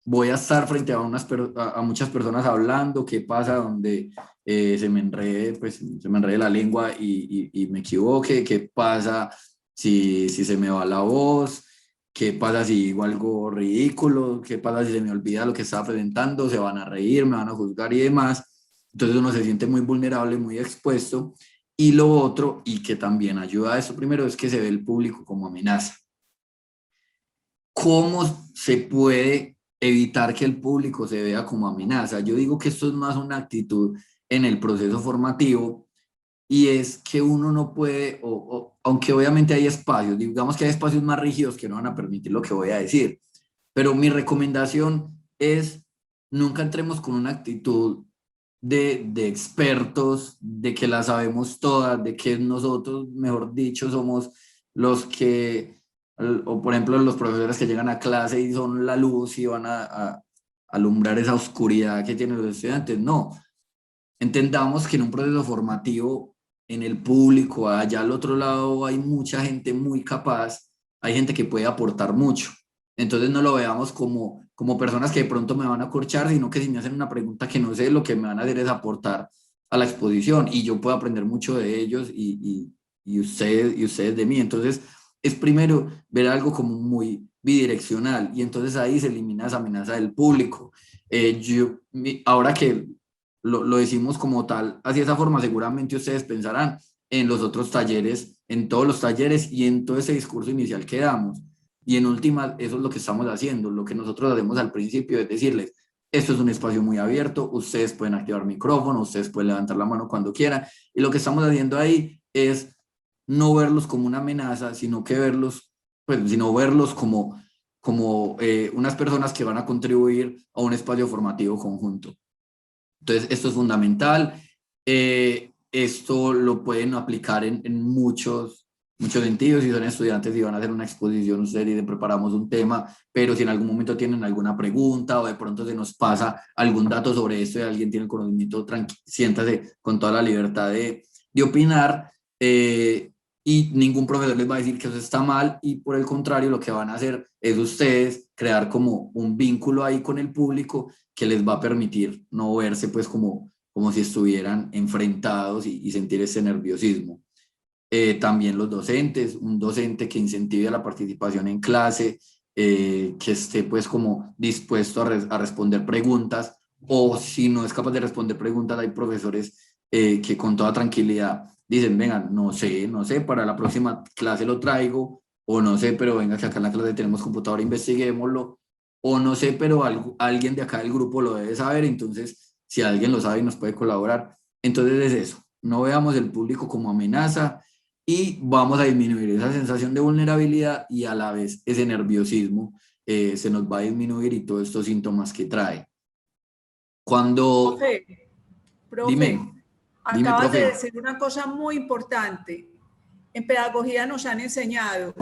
A: voy a estar frente a muchas personas hablando, ¿qué pasa donde se me enrede la lengua y me equivoque? ¿Qué pasa si se me va la voz? ¿Qué pasa si digo algo ridículo? ¿Qué pasa si se me olvida lo que estaba presentando? ¿Se van a reír? ¿Me van a juzgar y demás? Entonces uno se siente muy vulnerable, muy expuesto. Y lo otro, y que también ayuda a eso primero, es que se ve el público como amenaza. ¿Cómo se puede evitar que el público se vea como amenaza? Yo digo que esto es más una actitud en el proceso formativo, y es que uno no puede, aunque obviamente hay espacios, digamos que hay espacios más rígidos que no van a permitir lo que voy a decir, Pero mi recomendación es nunca entremos con una actitud de expertos, de que la sabemos todas, de que nosotros, mejor dicho, somos los que, o por ejemplo los profesores que llegan a clase y son la luz y van a alumbrar esa oscuridad que tienen los estudiantes. No, entendamos que en un proceso formativo, en el público, allá al otro lado hay mucha gente muy capaz, hay gente que puede aportar mucho. Entonces no lo veamos como personas que de pronto me van a corchar, sino que si me hacen una pregunta que no sé, lo que me van a hacer es aportar a la exposición y yo puedo aprender mucho de ellos y ustedes de mí. Entonces es primero ver algo como muy bidireccional y entonces ahí se elimina esa amenaza del público. Ahora que lo decimos como tal, así de esa forma, seguramente ustedes pensarán en los otros talleres, en todos los talleres y en todo ese discurso inicial que damos. Y en última, eso es lo que estamos haciendo. Lo que nosotros hacemos al principio es decirles, esto es un espacio muy abierto, ustedes pueden activar micrófono, ustedes pueden levantar la mano cuando quieran. Y lo que estamos haciendo ahí es no verlos como una amenaza, sino que verlos, pues, sino verlos como unas personas que van a contribuir a un espacio formativo conjunto. Entonces, esto es fundamental. Esto lo pueden aplicar en muchos sentidos. Si son estudiantes y van a hacer una exposición, ustedes y preparamos un tema, pero si en algún momento tienen alguna pregunta o de pronto se nos pasa algún dato sobre esto y alguien tiene el conocimiento, siéntase con toda la libertad de opinar. Y ningún profesor les va a decir que eso está mal y por el contrario lo que van a hacer es ustedes crear como un vínculo ahí con el público que les va a permitir no verse pues como si estuvieran enfrentados y sentir ese nerviosismo. También los docentes, un docente que incentive la participación en clase, que esté pues como dispuesto a responder preguntas, o si no es capaz de responder preguntas, hay profesores que con toda tranquilidad dicen, venga, no sé, para la próxima clase lo traigo, o no sé, pero venga que acá en la clase tenemos computadora, investiguémoslo, o no sé, pero alguien de acá del grupo lo debe saber, entonces si alguien lo sabe y nos puede colaborar. Entonces es eso, no veamos el público como amenaza y vamos a disminuir esa sensación de vulnerabilidad y a la vez ese nerviosismo se nos va a disminuir y todos estos síntomas que trae. Cuando...
C: Profe,
A: dime,
C: acabas
A: profe.
C: de decir una cosa muy importante. En pedagogía nos han enseñado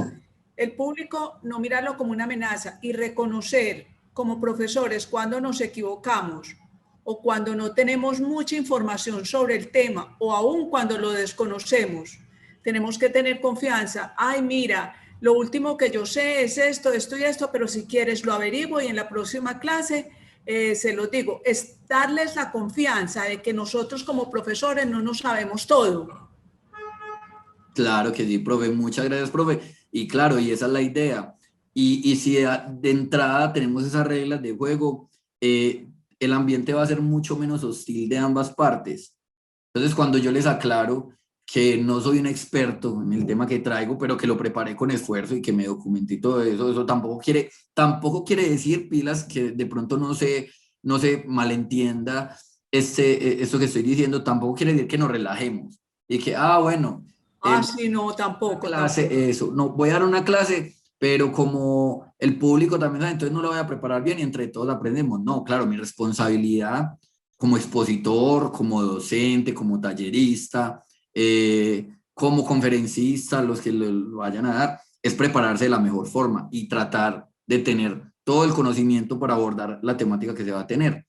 C: el público no mirarlo como una amenaza y reconocer como profesores cuando nos equivocamos o cuando no tenemos mucha información sobre el tema o aún cuando lo desconocemos. Tenemos que tener confianza. Ay, mira, lo último que yo sé es esto y esto, pero si quieres lo averiguo y en la próxima clase se lo digo. Es darles la confianza de que nosotros como profesores no nos sabemos todo.
A: Claro que sí, profe. Muchas gracias, profe. Y claro, y esa es la idea. Y si de entrada tenemos esas reglas de juego, el ambiente va a ser mucho menos hostil de ambas partes. Entonces, cuando yo les aclaro que no soy un experto en el tema que traigo, pero que lo preparé con esfuerzo y que me documenté y todo eso, eso tampoco quiere decir, pilas, que de pronto no se malentienda esto que estoy diciendo, tampoco quiere decir que nos relajemos y que, bueno,
C: sí, no, tampoco.
A: Eso, no, voy a dar una clase, pero como el público también sabe, entonces no lo voy a preparar bien y entre todos aprendemos. No, claro, mi responsabilidad como expositor, como docente, como tallerista, como conferencista, los que lo vayan a dar, es prepararse de la mejor forma y tratar de tener todo el conocimiento para abordar la temática que se va a tener.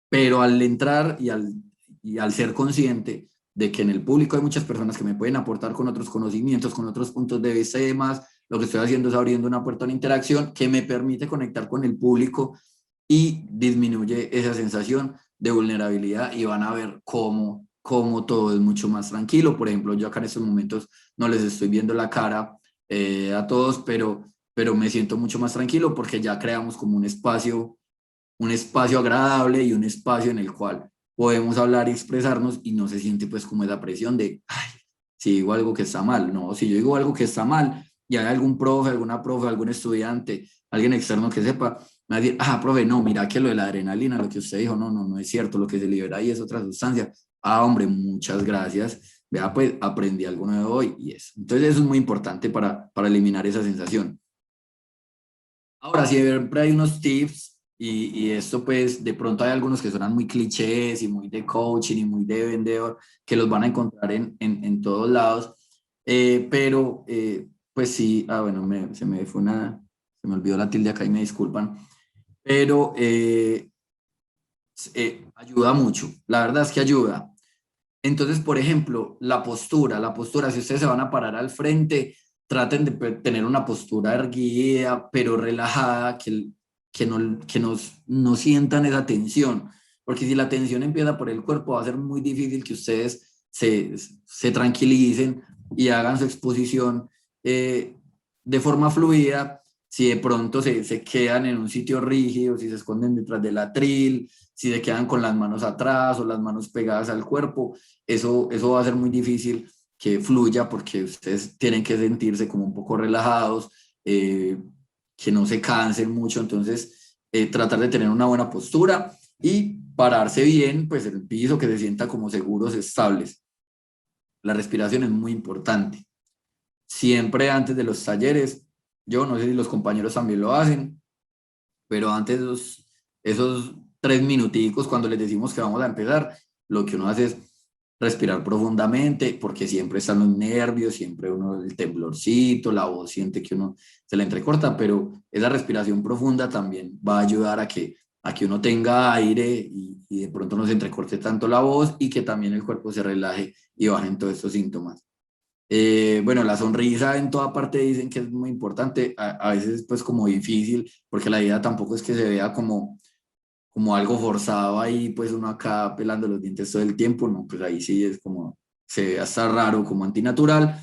A: Pero al entrar y al ser consciente de que en el público hay muchas personas que me pueden aportar con otros conocimientos, con otros puntos de vista y demás, lo que estoy haciendo es abriendo una puerta a una interacción que me permite conectar con el público y disminuye esa sensación de vulnerabilidad y van a ver cómo todo es mucho más tranquilo. Por ejemplo, yo acá en estos momentos no les estoy viendo la cara a todos, pero me siento mucho más tranquilo porque ya creamos como un espacio agradable y un espacio en el cual podemos hablar y expresarnos y no se siente pues como esa presión de, si digo algo que está mal. No, si yo digo algo que está mal y hay algún profe, alguna profe, algún estudiante, alguien externo que sepa, me va a decir, profe, no, mira que lo de la adrenalina, lo que usted dijo, no es cierto, lo que se libera ahí es otra sustancia. Hombre, muchas gracias. Vea, pues aprendí algo nuevo hoy y eso. Entonces eso es muy importante para eliminar esa sensación. Ahora, siempre hay unos tips y esto pues de pronto hay algunos que suenan muy clichés y muy de coaching y muy de vendedor que los van a encontrar en todos lados, pero pues sí, bueno, se me olvidó la tilde acá y me disculpan, pero ayuda mucho, la verdad es que ayuda. Entonces, por ejemplo, la postura, si ustedes se van a parar al frente, traten de tener una postura erguida, pero relajada, no sientan esa tensión, porque si la tensión empieza por el cuerpo, va a ser muy difícil que ustedes se tranquilicen y hagan su exposición de forma fluida. Si de pronto se quedan en un sitio rígido, si se esconden detrás del atril, si se quedan con las manos atrás o las manos pegadas al cuerpo, eso va a ser muy difícil que fluya porque ustedes tienen que sentirse como un poco relajados, que no se cansen mucho, entonces tratar de tener una buena postura y pararse bien, pues en el piso, que se sienta como seguros, estables. La respiración es muy importante. Siempre antes de los talleres, yo no sé si los compañeros también lo hacen, pero antes esos 3 minuticos cuando les decimos que vamos a empezar, lo que uno hace es respirar profundamente, porque siempre están los nervios, siempre uno, el temblorcito, la voz siente que uno se le entrecorta, pero esa respiración profunda también va a ayudar a que uno tenga aire y de pronto no se entrecorte tanto la voz y que también el cuerpo se relaje y bajen todos estos síntomas. Bueno, la sonrisa en toda parte dicen que es muy importante, a veces pues como difícil, porque la idea tampoco es que se vea como algo forzado ahí, pues uno acá pelando los dientes todo el tiempo, no, pues ahí sí es como, se ve hasta raro, como antinatural,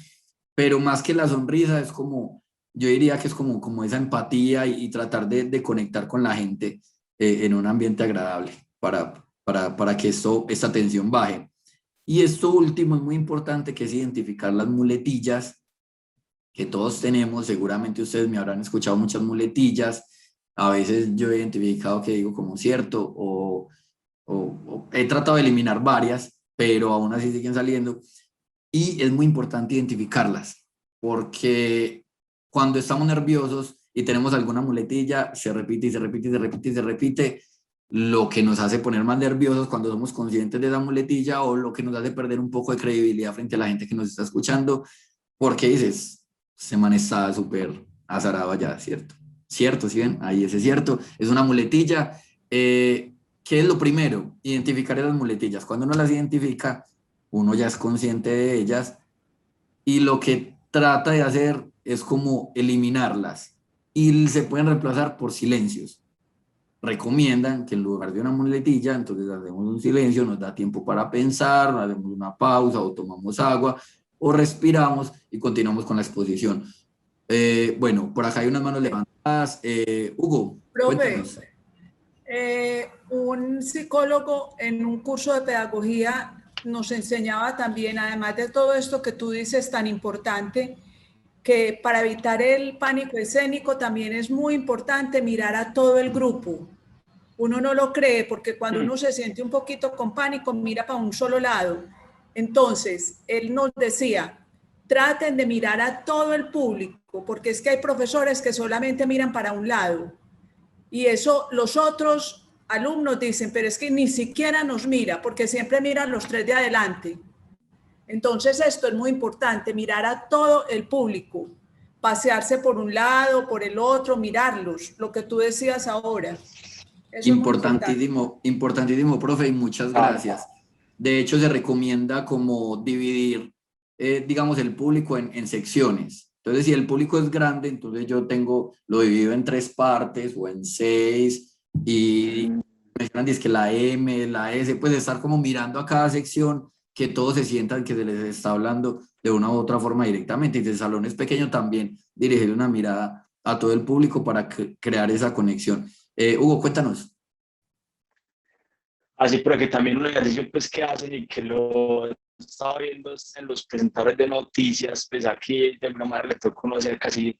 A: pero más que la sonrisa es como, yo diría que es como esa empatía y tratar de conectar con la gente en un ambiente agradable para que esta tensión baje. Y esto último es muy importante, que es identificar las muletillas que todos tenemos. Seguramente ustedes me habrán escuchado muchas muletillas. A veces yo he identificado que digo como cierto o he tratado de eliminar varias, pero aún así siguen saliendo. Y es muy importante identificarlas, porque cuando estamos nerviosos y tenemos alguna muletilla, se repite y se repite y se repite y se repite, lo que nos hace poner más nerviosos cuando somos conscientes de esa muletilla, o lo que nos hace perder un poco de credibilidad frente a la gente que nos está escuchando, porque dices, este man está súper azarado allá, ¿cierto? Cierto, ¿sí ven? Ahí ese cierto, es una muletilla. ¿Qué es lo primero? Identificar esas muletillas. Cuando uno las identifica, uno ya es consciente de ellas y lo que trata de hacer es como eliminarlas y se pueden reemplazar por silencios. Recomiendan que en lugar de una muletilla, entonces hacemos un silencio, nos da tiempo para pensar, hacemos una pausa o tomamos agua o respiramos y continuamos con la exposición. Bueno, por acá hay unas manos levantadas. Hugo,
C: Profe,
A: cuéntanos.
C: un psicólogo en un curso de pedagogía nos enseñaba también, además de todo esto que tú dices tan importante, que para evitar el pánico escénico también es muy importante mirar a todo el grupo. Uno no lo cree porque cuando uno se siente un poquito con pánico, mira para un solo lado. Entonces, él nos decía, traten de mirar a todo el público, porque es que hay profesores que solamente miran para un lado. Y eso los otros alumnos dicen, pero es que ni siquiera nos mira, porque siempre miran los 3 de adelante. Entonces esto es muy importante, mirar a todo el público, pasearse por un lado, por el otro, mirarlos, lo que tú decías ahora. Eso
A: Importantísimo, importantísimo, profe, y muchas gracias. De hecho, se recomienda como dividir, digamos, el público en secciones. Entonces, si el público es grande, entonces yo lo divido en 3 partes o en 6 y mencionan que la M, la S, pues estar como mirando a cada sección, que todos se sientan que se les está hablando de una u otra forma directamente. Y si el salón es pequeño, también dirigir una mirada a todo el público para crear esa conexión. Hugo, cuéntanos.
O: Así, pero que también un ejercicio pues que hacen y que lo estaba viendo en los presentadores de noticias, pues aquí de alguna manera le toca uno hacer casi,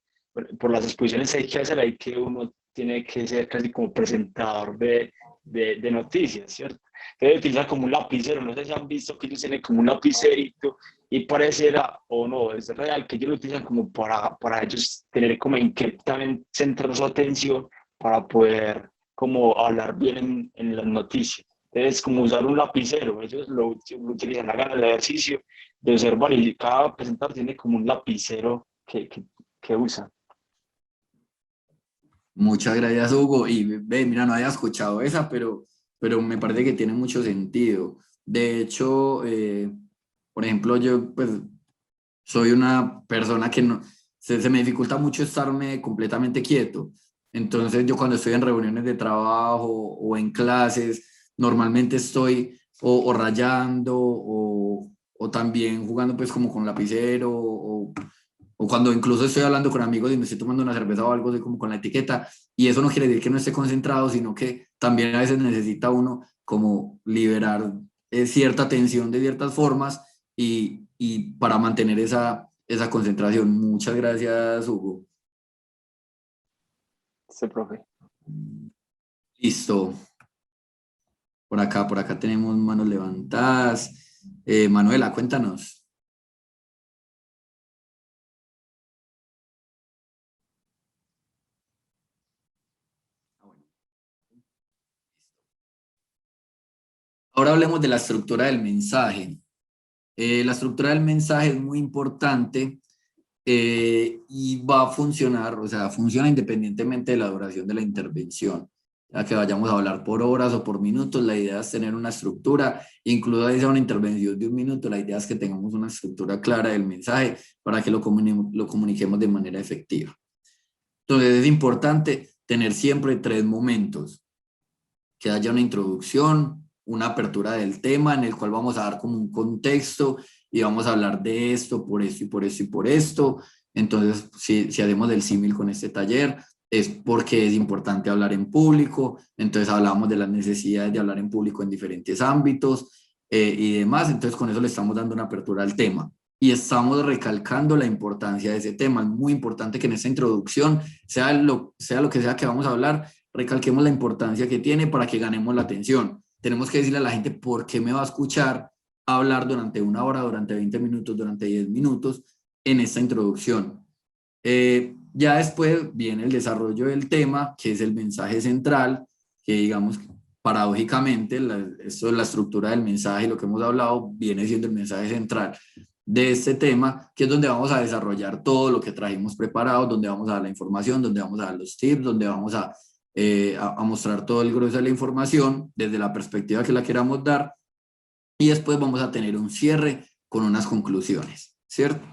O: por las exposiciones hay que hacer ahí que uno tiene que ser casi como presentador de de noticias, ¿cierto? Entonces utilizan como un lapicero, no sé si han visto que ellos tienen como un lapicerito y pareciera, o no, es real, que ellos lo utilizan como para ellos tener como en qué también centrar su atención para poder como hablar bien en las noticias. Entonces, como usar un lapicero, ellos lo utilizan, hagan el ejercicio de observar y cada presentador tiene como un lapicero que usa.
A: Muchas gracias, Hugo. Y ve, mira, no había escuchado esa, pero me parece que tiene mucho sentido. De hecho, por ejemplo, yo pues soy una persona que no, se me dificulta mucho estarme completamente quieto. Entonces, yo cuando estoy en reuniones de trabajo o en clases, normalmente estoy o rayando o también jugando pues como con lapicero o cuando incluso estoy hablando con amigos y me estoy tomando una cerveza o algo, de como con la etiqueta, y eso no quiere decir que no esté concentrado, sino que también a veces necesita uno como liberar cierta tensión de ciertas formas y para mantener esa concentración. Muchas gracias, Hugo.
O: Sí, profe.
A: Listo. Por acá tenemos manos levantadas. Manuela, cuéntanos. Ahora hablemos de la estructura del mensaje. La estructura del mensaje es muy importante y va a funcionar, o sea, funciona independientemente de la duración de la intervención. Ya que vayamos a hablar por horas o por minutos, la idea es tener una estructura, incluso si sea una intervención de 1 minuto, la idea es que tengamos una estructura clara del mensaje para que lo comuniquemos de manera efectiva. Entonces es importante tener siempre 3 momentos, que haya una introducción, una apertura del tema en el cual vamos a dar como un contexto y vamos a hablar de esto, por esto y por esto y por esto. Entonces, si hacemos el símil con este taller, es porque es importante hablar en público. Entonces hablamos de las necesidades de hablar en público en diferentes ámbitos y demás. Entonces con eso le estamos dando una apertura al tema. Y estamos recalcando la importancia de ese tema. Es muy importante que en esta introducción, sea lo que sea que vamos a hablar, recalquemos la importancia que tiene para que ganemos la atención. Tenemos que decirle a la gente por qué me va a escuchar hablar durante 1 hora, durante 20 minutos, durante 10 minutos en esta introducción. Ya después viene el desarrollo del tema, que es el mensaje central, que digamos, paradójicamente, esto es la estructura del mensaje, lo que hemos hablado, viene siendo el mensaje central de este tema, que es donde vamos a desarrollar todo lo que trajimos preparado, donde vamos a dar la información, donde vamos a dar los tips, donde vamos a mostrar todo el grueso de la información desde la perspectiva que la queramos dar, y después vamos a tener un cierre con unas conclusiones, ¿cierto?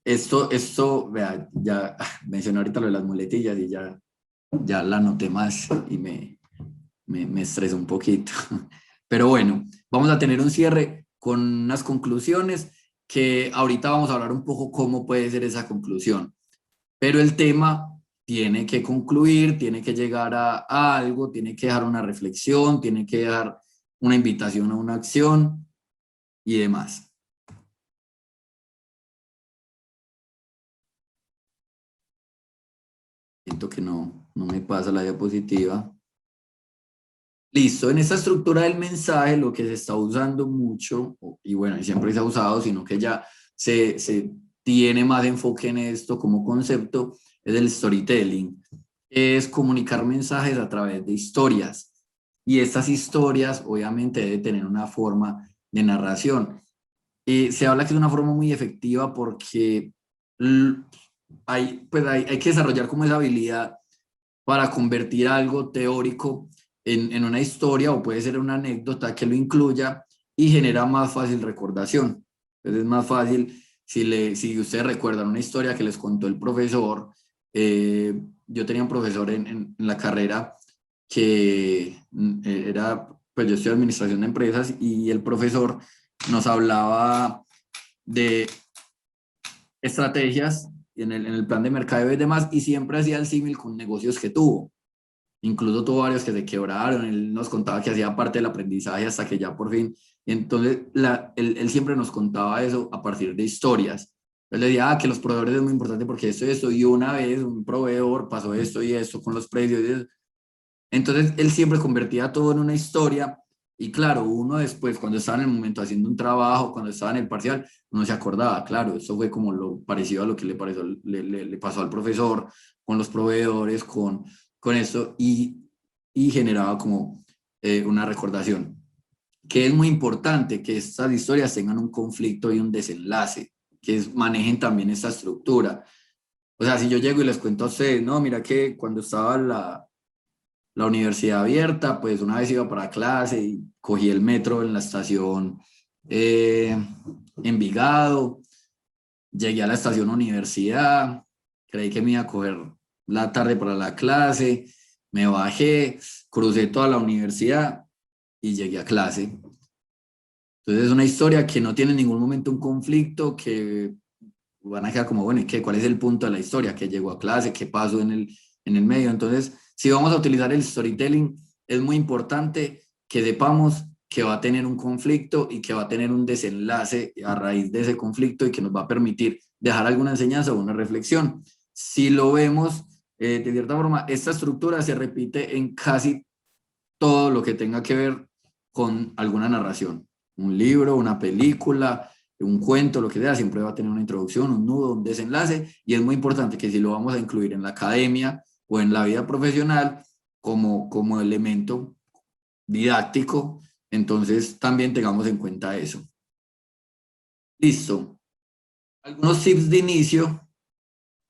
A: Esto, vea, ya mencioné ahorita lo de las muletillas y ya la noté más y me estresó un poquito. Pero bueno, vamos a tener un cierre con unas conclusiones que ahorita vamos a hablar un poco cómo puede ser esa conclusión. Pero el tema tiene que concluir, tiene que llegar a algo, tiene que dejar una reflexión, tiene que dar una invitación a una acción y demás. Siento que no me pasa la diapositiva. Listo, en esta estructura del mensaje lo que se está usando mucho, y bueno, y siempre se ha usado, sino que ya se tiene más enfoque en esto como concepto, es el storytelling. Es comunicar mensajes a través de historias. Y estas historias obviamente deben tener una forma de narración. Se habla que es una forma muy efectiva porque hay que desarrollar como esa habilidad para convertir algo teórico en una historia, o puede ser una anécdota que lo incluya y genera más fácil recordación. Entonces es más fácil si ustedes recuerdan una historia que les contó el profesor. Yo tenía un profesor en la carrera que era, pues yo estudié administración de empresas, y el profesor nos hablaba de estrategias en el plan de mercadeo y demás, y siempre hacía el símil con negocios que tuvo. Incluso tuvo varios que se quebraron. Él nos contaba que hacía parte del aprendizaje hasta que ya por fin. Entonces, él siempre nos contaba eso a partir de historias. Él le decía que los proveedores es muy importante porque esto y esto, y una vez un proveedor pasó esto y esto con los precios. Entonces él siempre convertía todo en una historia y claro, uno después cuando estaba en el momento haciendo un trabajo, cuando estaba en el parcial, uno se acordaba, claro, eso fue como lo parecido a lo que le pasó al profesor, con los proveedores, con esto y generaba como una recordación. Que es muy importante que estas historias tengan un conflicto y un desenlace, manejen también esta estructura. O sea, si yo llego y les cuento a ustedes, no, mira que cuando estaba la universidad abierta, pues una vez iba para clase y cogí el metro en la estación Envigado, llegué a la estación Universidad, creí que me iba a coger la tarde para la clase, me bajé, crucé toda la universidad y llegué a clase. Entonces es una historia que no tiene en ningún momento un conflicto, que van a quedar como, bueno, ¿y qué? ¿Cuál es el punto de la historia? ¿Qué llegó a clase? ¿Qué pasó en el medio? Entonces, si vamos a utilizar el storytelling, es muy importante que sepamos que va a tener un conflicto y que va a tener un desenlace a raíz de ese conflicto y que nos va a permitir dejar alguna enseñanza o una reflexión. Si lo vemos, de cierta forma, esta estructura se repite en casi todo lo que tenga que ver con alguna narración. Un libro, una película, un cuento, lo que sea, siempre va a tener una introducción, un nudo, un desenlace, y es muy importante que si lo vamos a incluir en la academia o en la vida profesional como elemento didáctico, entonces también tengamos en cuenta eso. Listo. Algunos tips de inicio.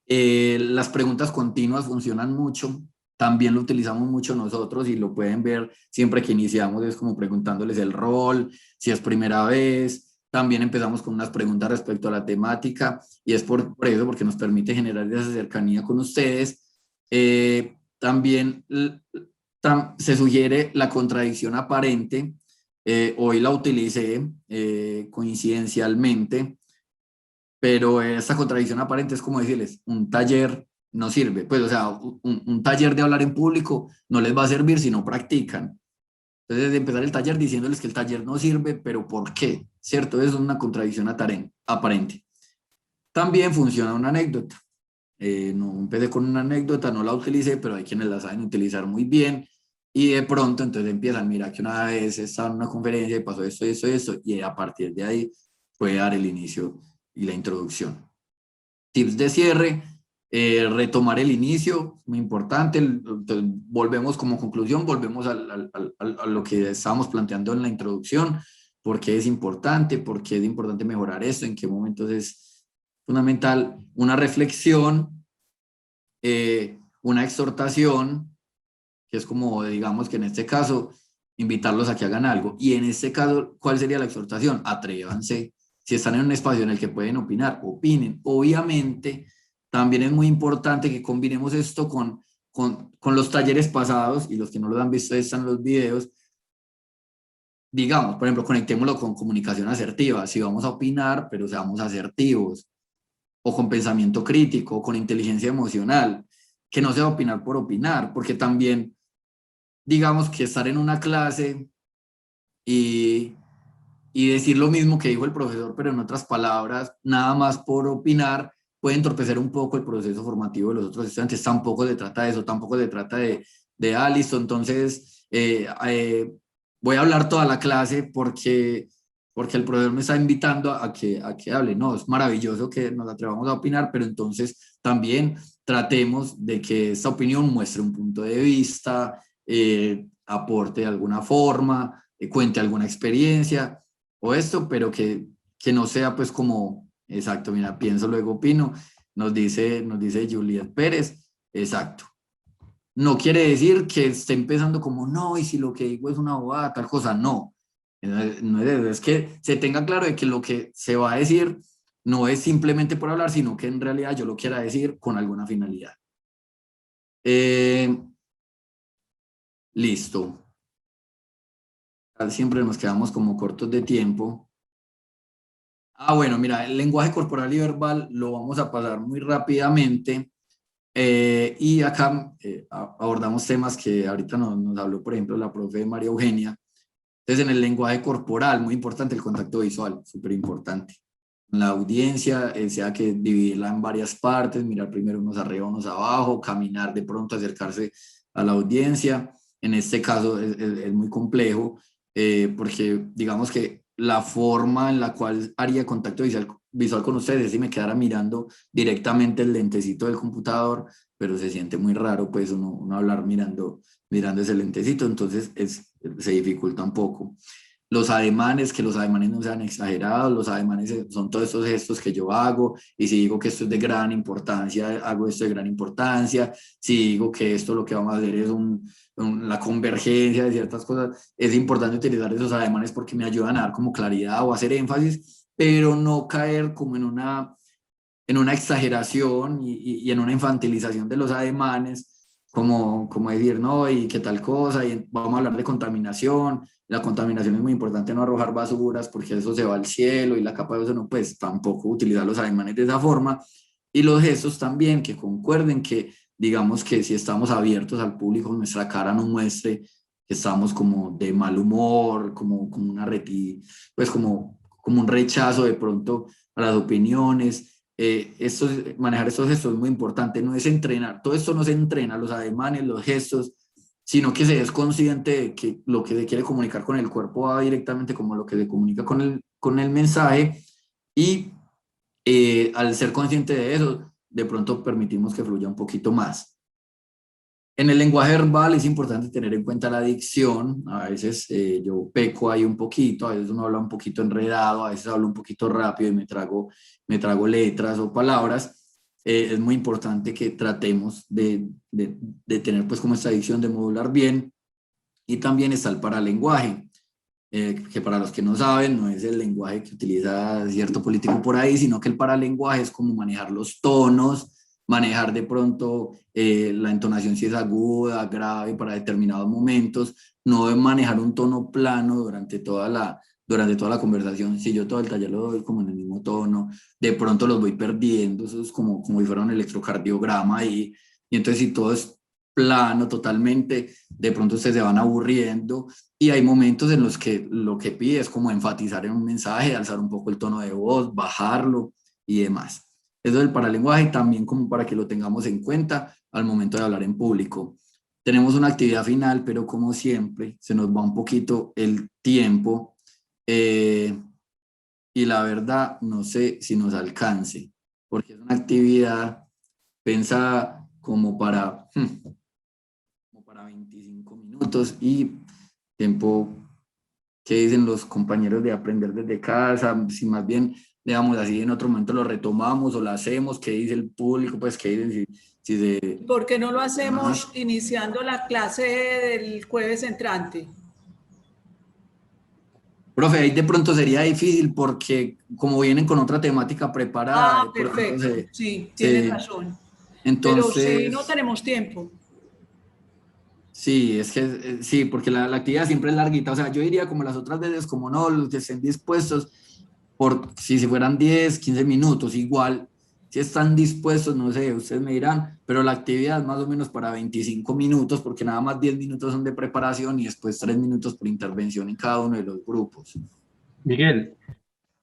A: Las preguntas continuas funcionan mucho. También lo utilizamos mucho nosotros y lo pueden ver siempre que iniciamos, es como preguntándoles el rol, si es primera vez. También empezamos con unas preguntas respecto a la temática y es por eso, porque nos permite generar esa cercanía con ustedes. También se sugiere la contradicción aparente. Hoy la utilicé coincidencialmente, pero esta contradicción aparente es como decirles, un taller no sirve, pues o sea, un taller de hablar en público no les va a servir si no practican. Entonces, de empezar el taller diciéndoles que el taller no sirve, pero ¿por qué? ¿Cierto? Es una contradicción aparente. También funciona una anécdota. No empecé con una anécdota, no la utilicé, pero hay quienes la saben utilizar muy bien y de pronto entonces empiezan, mira que una vez estaba en una conferencia y pasó esto, y a partir de ahí puede dar el inicio y la introducción. Tips de cierre, retomar el inicio, muy importante. Entonces, volvemos como conclusión, volvemos a lo que estábamos planteando en la introducción, por qué es importante mejorar esto, en qué momentos es fundamental, una reflexión, una exhortación, que es como, digamos que en este caso, invitarlos a que hagan algo. Y en este caso, ¿cuál sería la exhortación? Atrévanse. Si están en un espacio en el que pueden opinar, opinen. Obviamente, también es muy importante que combinemos esto con los talleres pasados, y los que no los han visto están en los videos. Digamos, por ejemplo, conectémoslo con comunicación asertiva. Si vamos a opinar, pero seamos asertivos, o con pensamiento crítico, o con inteligencia emocional, que no sea opinar por opinar, porque también, digamos que estar en una clase y decir lo mismo que dijo el profesor, pero en otras palabras, nada más por opinar, puede entorpecer un poco el proceso formativo de los otros estudiantes. Tampoco se trata de eso, tampoco se trata de listo, entonces voy a hablar toda la clase porque el profesor me está invitando a que hable. No, es maravilloso que nos atrevamos a opinar, pero entonces también tratemos de que esta opinión muestre un punto de vista, aporte de alguna forma, cuente alguna experiencia o esto, pero que no sea pues como, exacto, mira, pienso, luego opino, nos dice Juliet Pérez, exacto. No quiere decir que esté empezando como, no, y si lo que digo es una bobada, tal cosa, no. No es eso, es que se tenga claro de que lo que se va a decir no es simplemente por hablar, sino que en realidad yo lo quiera decir con alguna finalidad. Listo. Siempre nos quedamos como cortos de tiempo. Bueno, mira, el lenguaje corporal y verbal lo vamos a pasar muy rápidamente. Y acá abordamos temas que ahorita nos habló, por ejemplo, la profe María Eugenia. Entonces, en el lenguaje corporal, muy importante el contacto visual, súper importante. La audiencia, sea que dividirla en varias partes, mirar primero unos arriba, unos abajo, caminar de pronto, acercarse a la audiencia. En este caso es muy complejo porque digamos que la forma en la cual haría contacto visual con ustedes es si me quedara mirando directamente el lentecito del computador, pero se siente muy raro pues uno hablar mirando ese lentecito, entonces se dificulta un poco. Los ademanes, que los ademanes no sean exagerados, los ademanes son todos estos gestos que yo hago, y si digo que esto es de gran importancia, hago esto de gran importancia, si digo que esto lo que vamos a hacer es la convergencia de ciertas cosas, es importante utilizar esos ademanes porque me ayudan a dar como claridad o hacer énfasis, pero no caer como en una exageración y en una infantilización de los ademanes, como decir, no, y qué tal cosa, y vamos a hablar de contaminación. La contaminación es muy importante, no arrojar basuras porque eso se va al cielo, y la capa de ozono, pues tampoco utilizar los ademanes de esa forma. Y los gestos también, que concuerden que, digamos que si estamos abiertos al público, nuestra cara no muestre que estamos como de mal humor, como una pues como un rechazo de pronto a las opiniones. Manejar estos gestos es muy importante, no es entrenar, todo esto no se entrena, los ademanes, los gestos, sino que se es consciente de que lo que se quiere comunicar con el cuerpo va directamente como lo que se comunica con el mensaje, y al ser consciente de eso, de pronto permitimos que fluya un poquito más. En el lenguaje verbal es importante tener en cuenta la dicción. A veces yo peco ahí un poquito, a veces uno habla un poquito enredado, a veces hablo un poquito rápido y me trago letras o palabras. Es muy importante que tratemos de tener pues como esta dicción, de modular bien. Y también está el paralenguaje, que para los que no saben no es el lenguaje que utiliza cierto político por ahí, sino que el paralenguaje es como manejar los tonos, manejar de pronto la entonación, si es aguda, grave para determinados momentos, no manejar un tono plano durante toda la conversación. Si yo todo el taller lo doy como en el mismo tono, de pronto los voy perdiendo, eso es como si fuera un electrocardiograma, y entonces si todo es plano totalmente, de pronto ustedes se van aburriendo, y hay momentos en los que lo que pide es como enfatizar en un mensaje, alzar un poco el tono de voz, bajarlo y demás. Eso del paralenguaje también como para que lo tengamos en cuenta al momento de hablar en público. Tenemos una actividad final, pero como siempre se nos va un poquito el tiempo y la verdad no sé si nos alcance, porque es una actividad pensada como para 25 minutos, y tiempo que dicen los compañeros de aprender desde casa, si más bien digamos así en otro momento lo retomamos o lo hacemos, qué dice el público, pues qué dicen si
C: ¿Por qué no lo hacemos iniciando la clase del jueves entrante?
A: Profe, ahí de pronto sería difícil porque como vienen con otra temática preparada.
C: Ah, perfecto, sí, tienes razón.
A: Entonces,
C: pero si no tenemos tiempo.
A: Sí, es que sí, porque la actividad siempre es larguita. O sea, yo diría como las otras veces, como no, los que estén dispuestos, si fueran 10, 15 minutos, igual, si están dispuestos, no sé, ustedes me dirán, pero la actividad es más o menos para 25 minutos, porque nada más 10 minutos son de preparación y después 3 minutos por intervención en cada uno de los grupos.
Q: Miguel,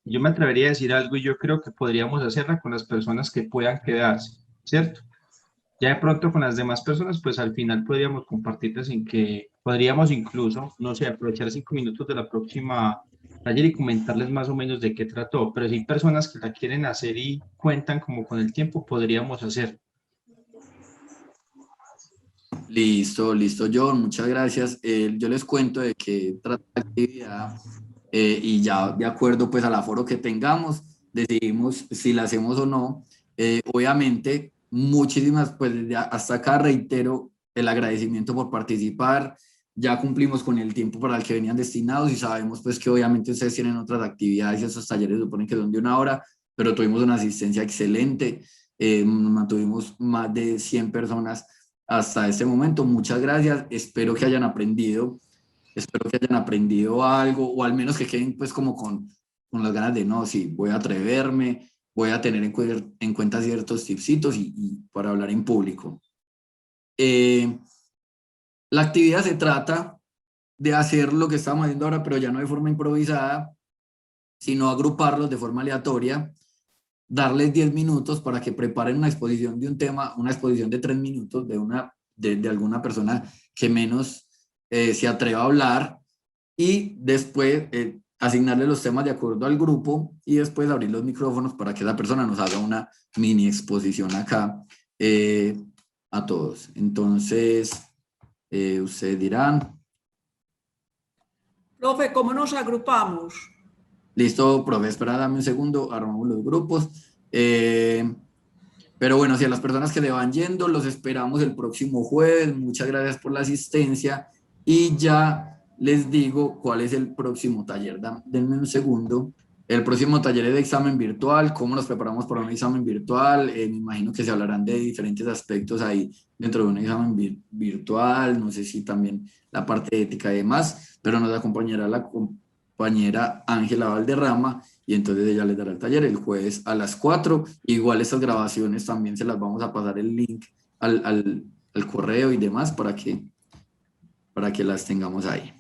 Q: yo me atrevería a decir algo, y yo creo que podríamos hacerla con las personas que puedan quedarse, ¿cierto? Ya de pronto con las demás personas, pues al final podríamos compartirles en que podríamos incluso, no sé, aprovechar 5 minutos de la próxima taller y comentarles más o menos de qué trató, pero si hay personas que la quieren hacer y cuentan como con el tiempo, podríamos hacer.
A: Listo, John, muchas gracias. Yo les cuento de qué trata la actividad y ya de acuerdo pues al aforo que tengamos, decidimos si la hacemos o no. Obviamente, muchísimas, pues hasta acá reitero el agradecimiento por participar. Ya cumplimos con el tiempo para el que venían destinados y sabemos pues que obviamente ustedes tienen otras actividades y esos talleres suponen que son de 1 hora, pero tuvimos una asistencia excelente, mantuvimos más de 100 personas hasta este momento. Muchas gracias, espero que hayan aprendido algo, o al menos que queden pues como con las ganas de no, sí, voy a atreverme, voy a tener en cuenta ciertos tipsitos y para hablar en público. La actividad se trata de hacer lo que estamos haciendo ahora, pero ya no de forma improvisada, sino agruparlos de forma aleatoria, darles 10 minutos para que preparen una exposición de un tema, una exposición de 3 minutos de alguna persona que menos se atreva a hablar y después asignarle los temas de acuerdo al grupo y después abrir los micrófonos para que esa persona nos haga una mini exposición acá a todos. Entonces, ustedes dirán.
C: Profe, ¿cómo nos agrupamos?
A: Listo, profe, espera, dame un segundo, armamos los grupos. Pero bueno, si a las personas que le van yendo, los esperamos el próximo jueves. Muchas gracias por la asistencia y ya les digo cuál es el próximo taller. Denme un segundo. El próximo taller es de examen virtual. ¿Cómo nos preparamos para un examen virtual? Me imagino que se hablarán de diferentes aspectos ahí dentro de un examen virtual. No sé si también la parte de ética y demás, pero nos acompañará la compañera Ángela Valderrama y entonces ella les dará el taller el jueves a las 4. Igual estas grabaciones también se las vamos a pasar el link al correo y demás para que las tengamos ahí.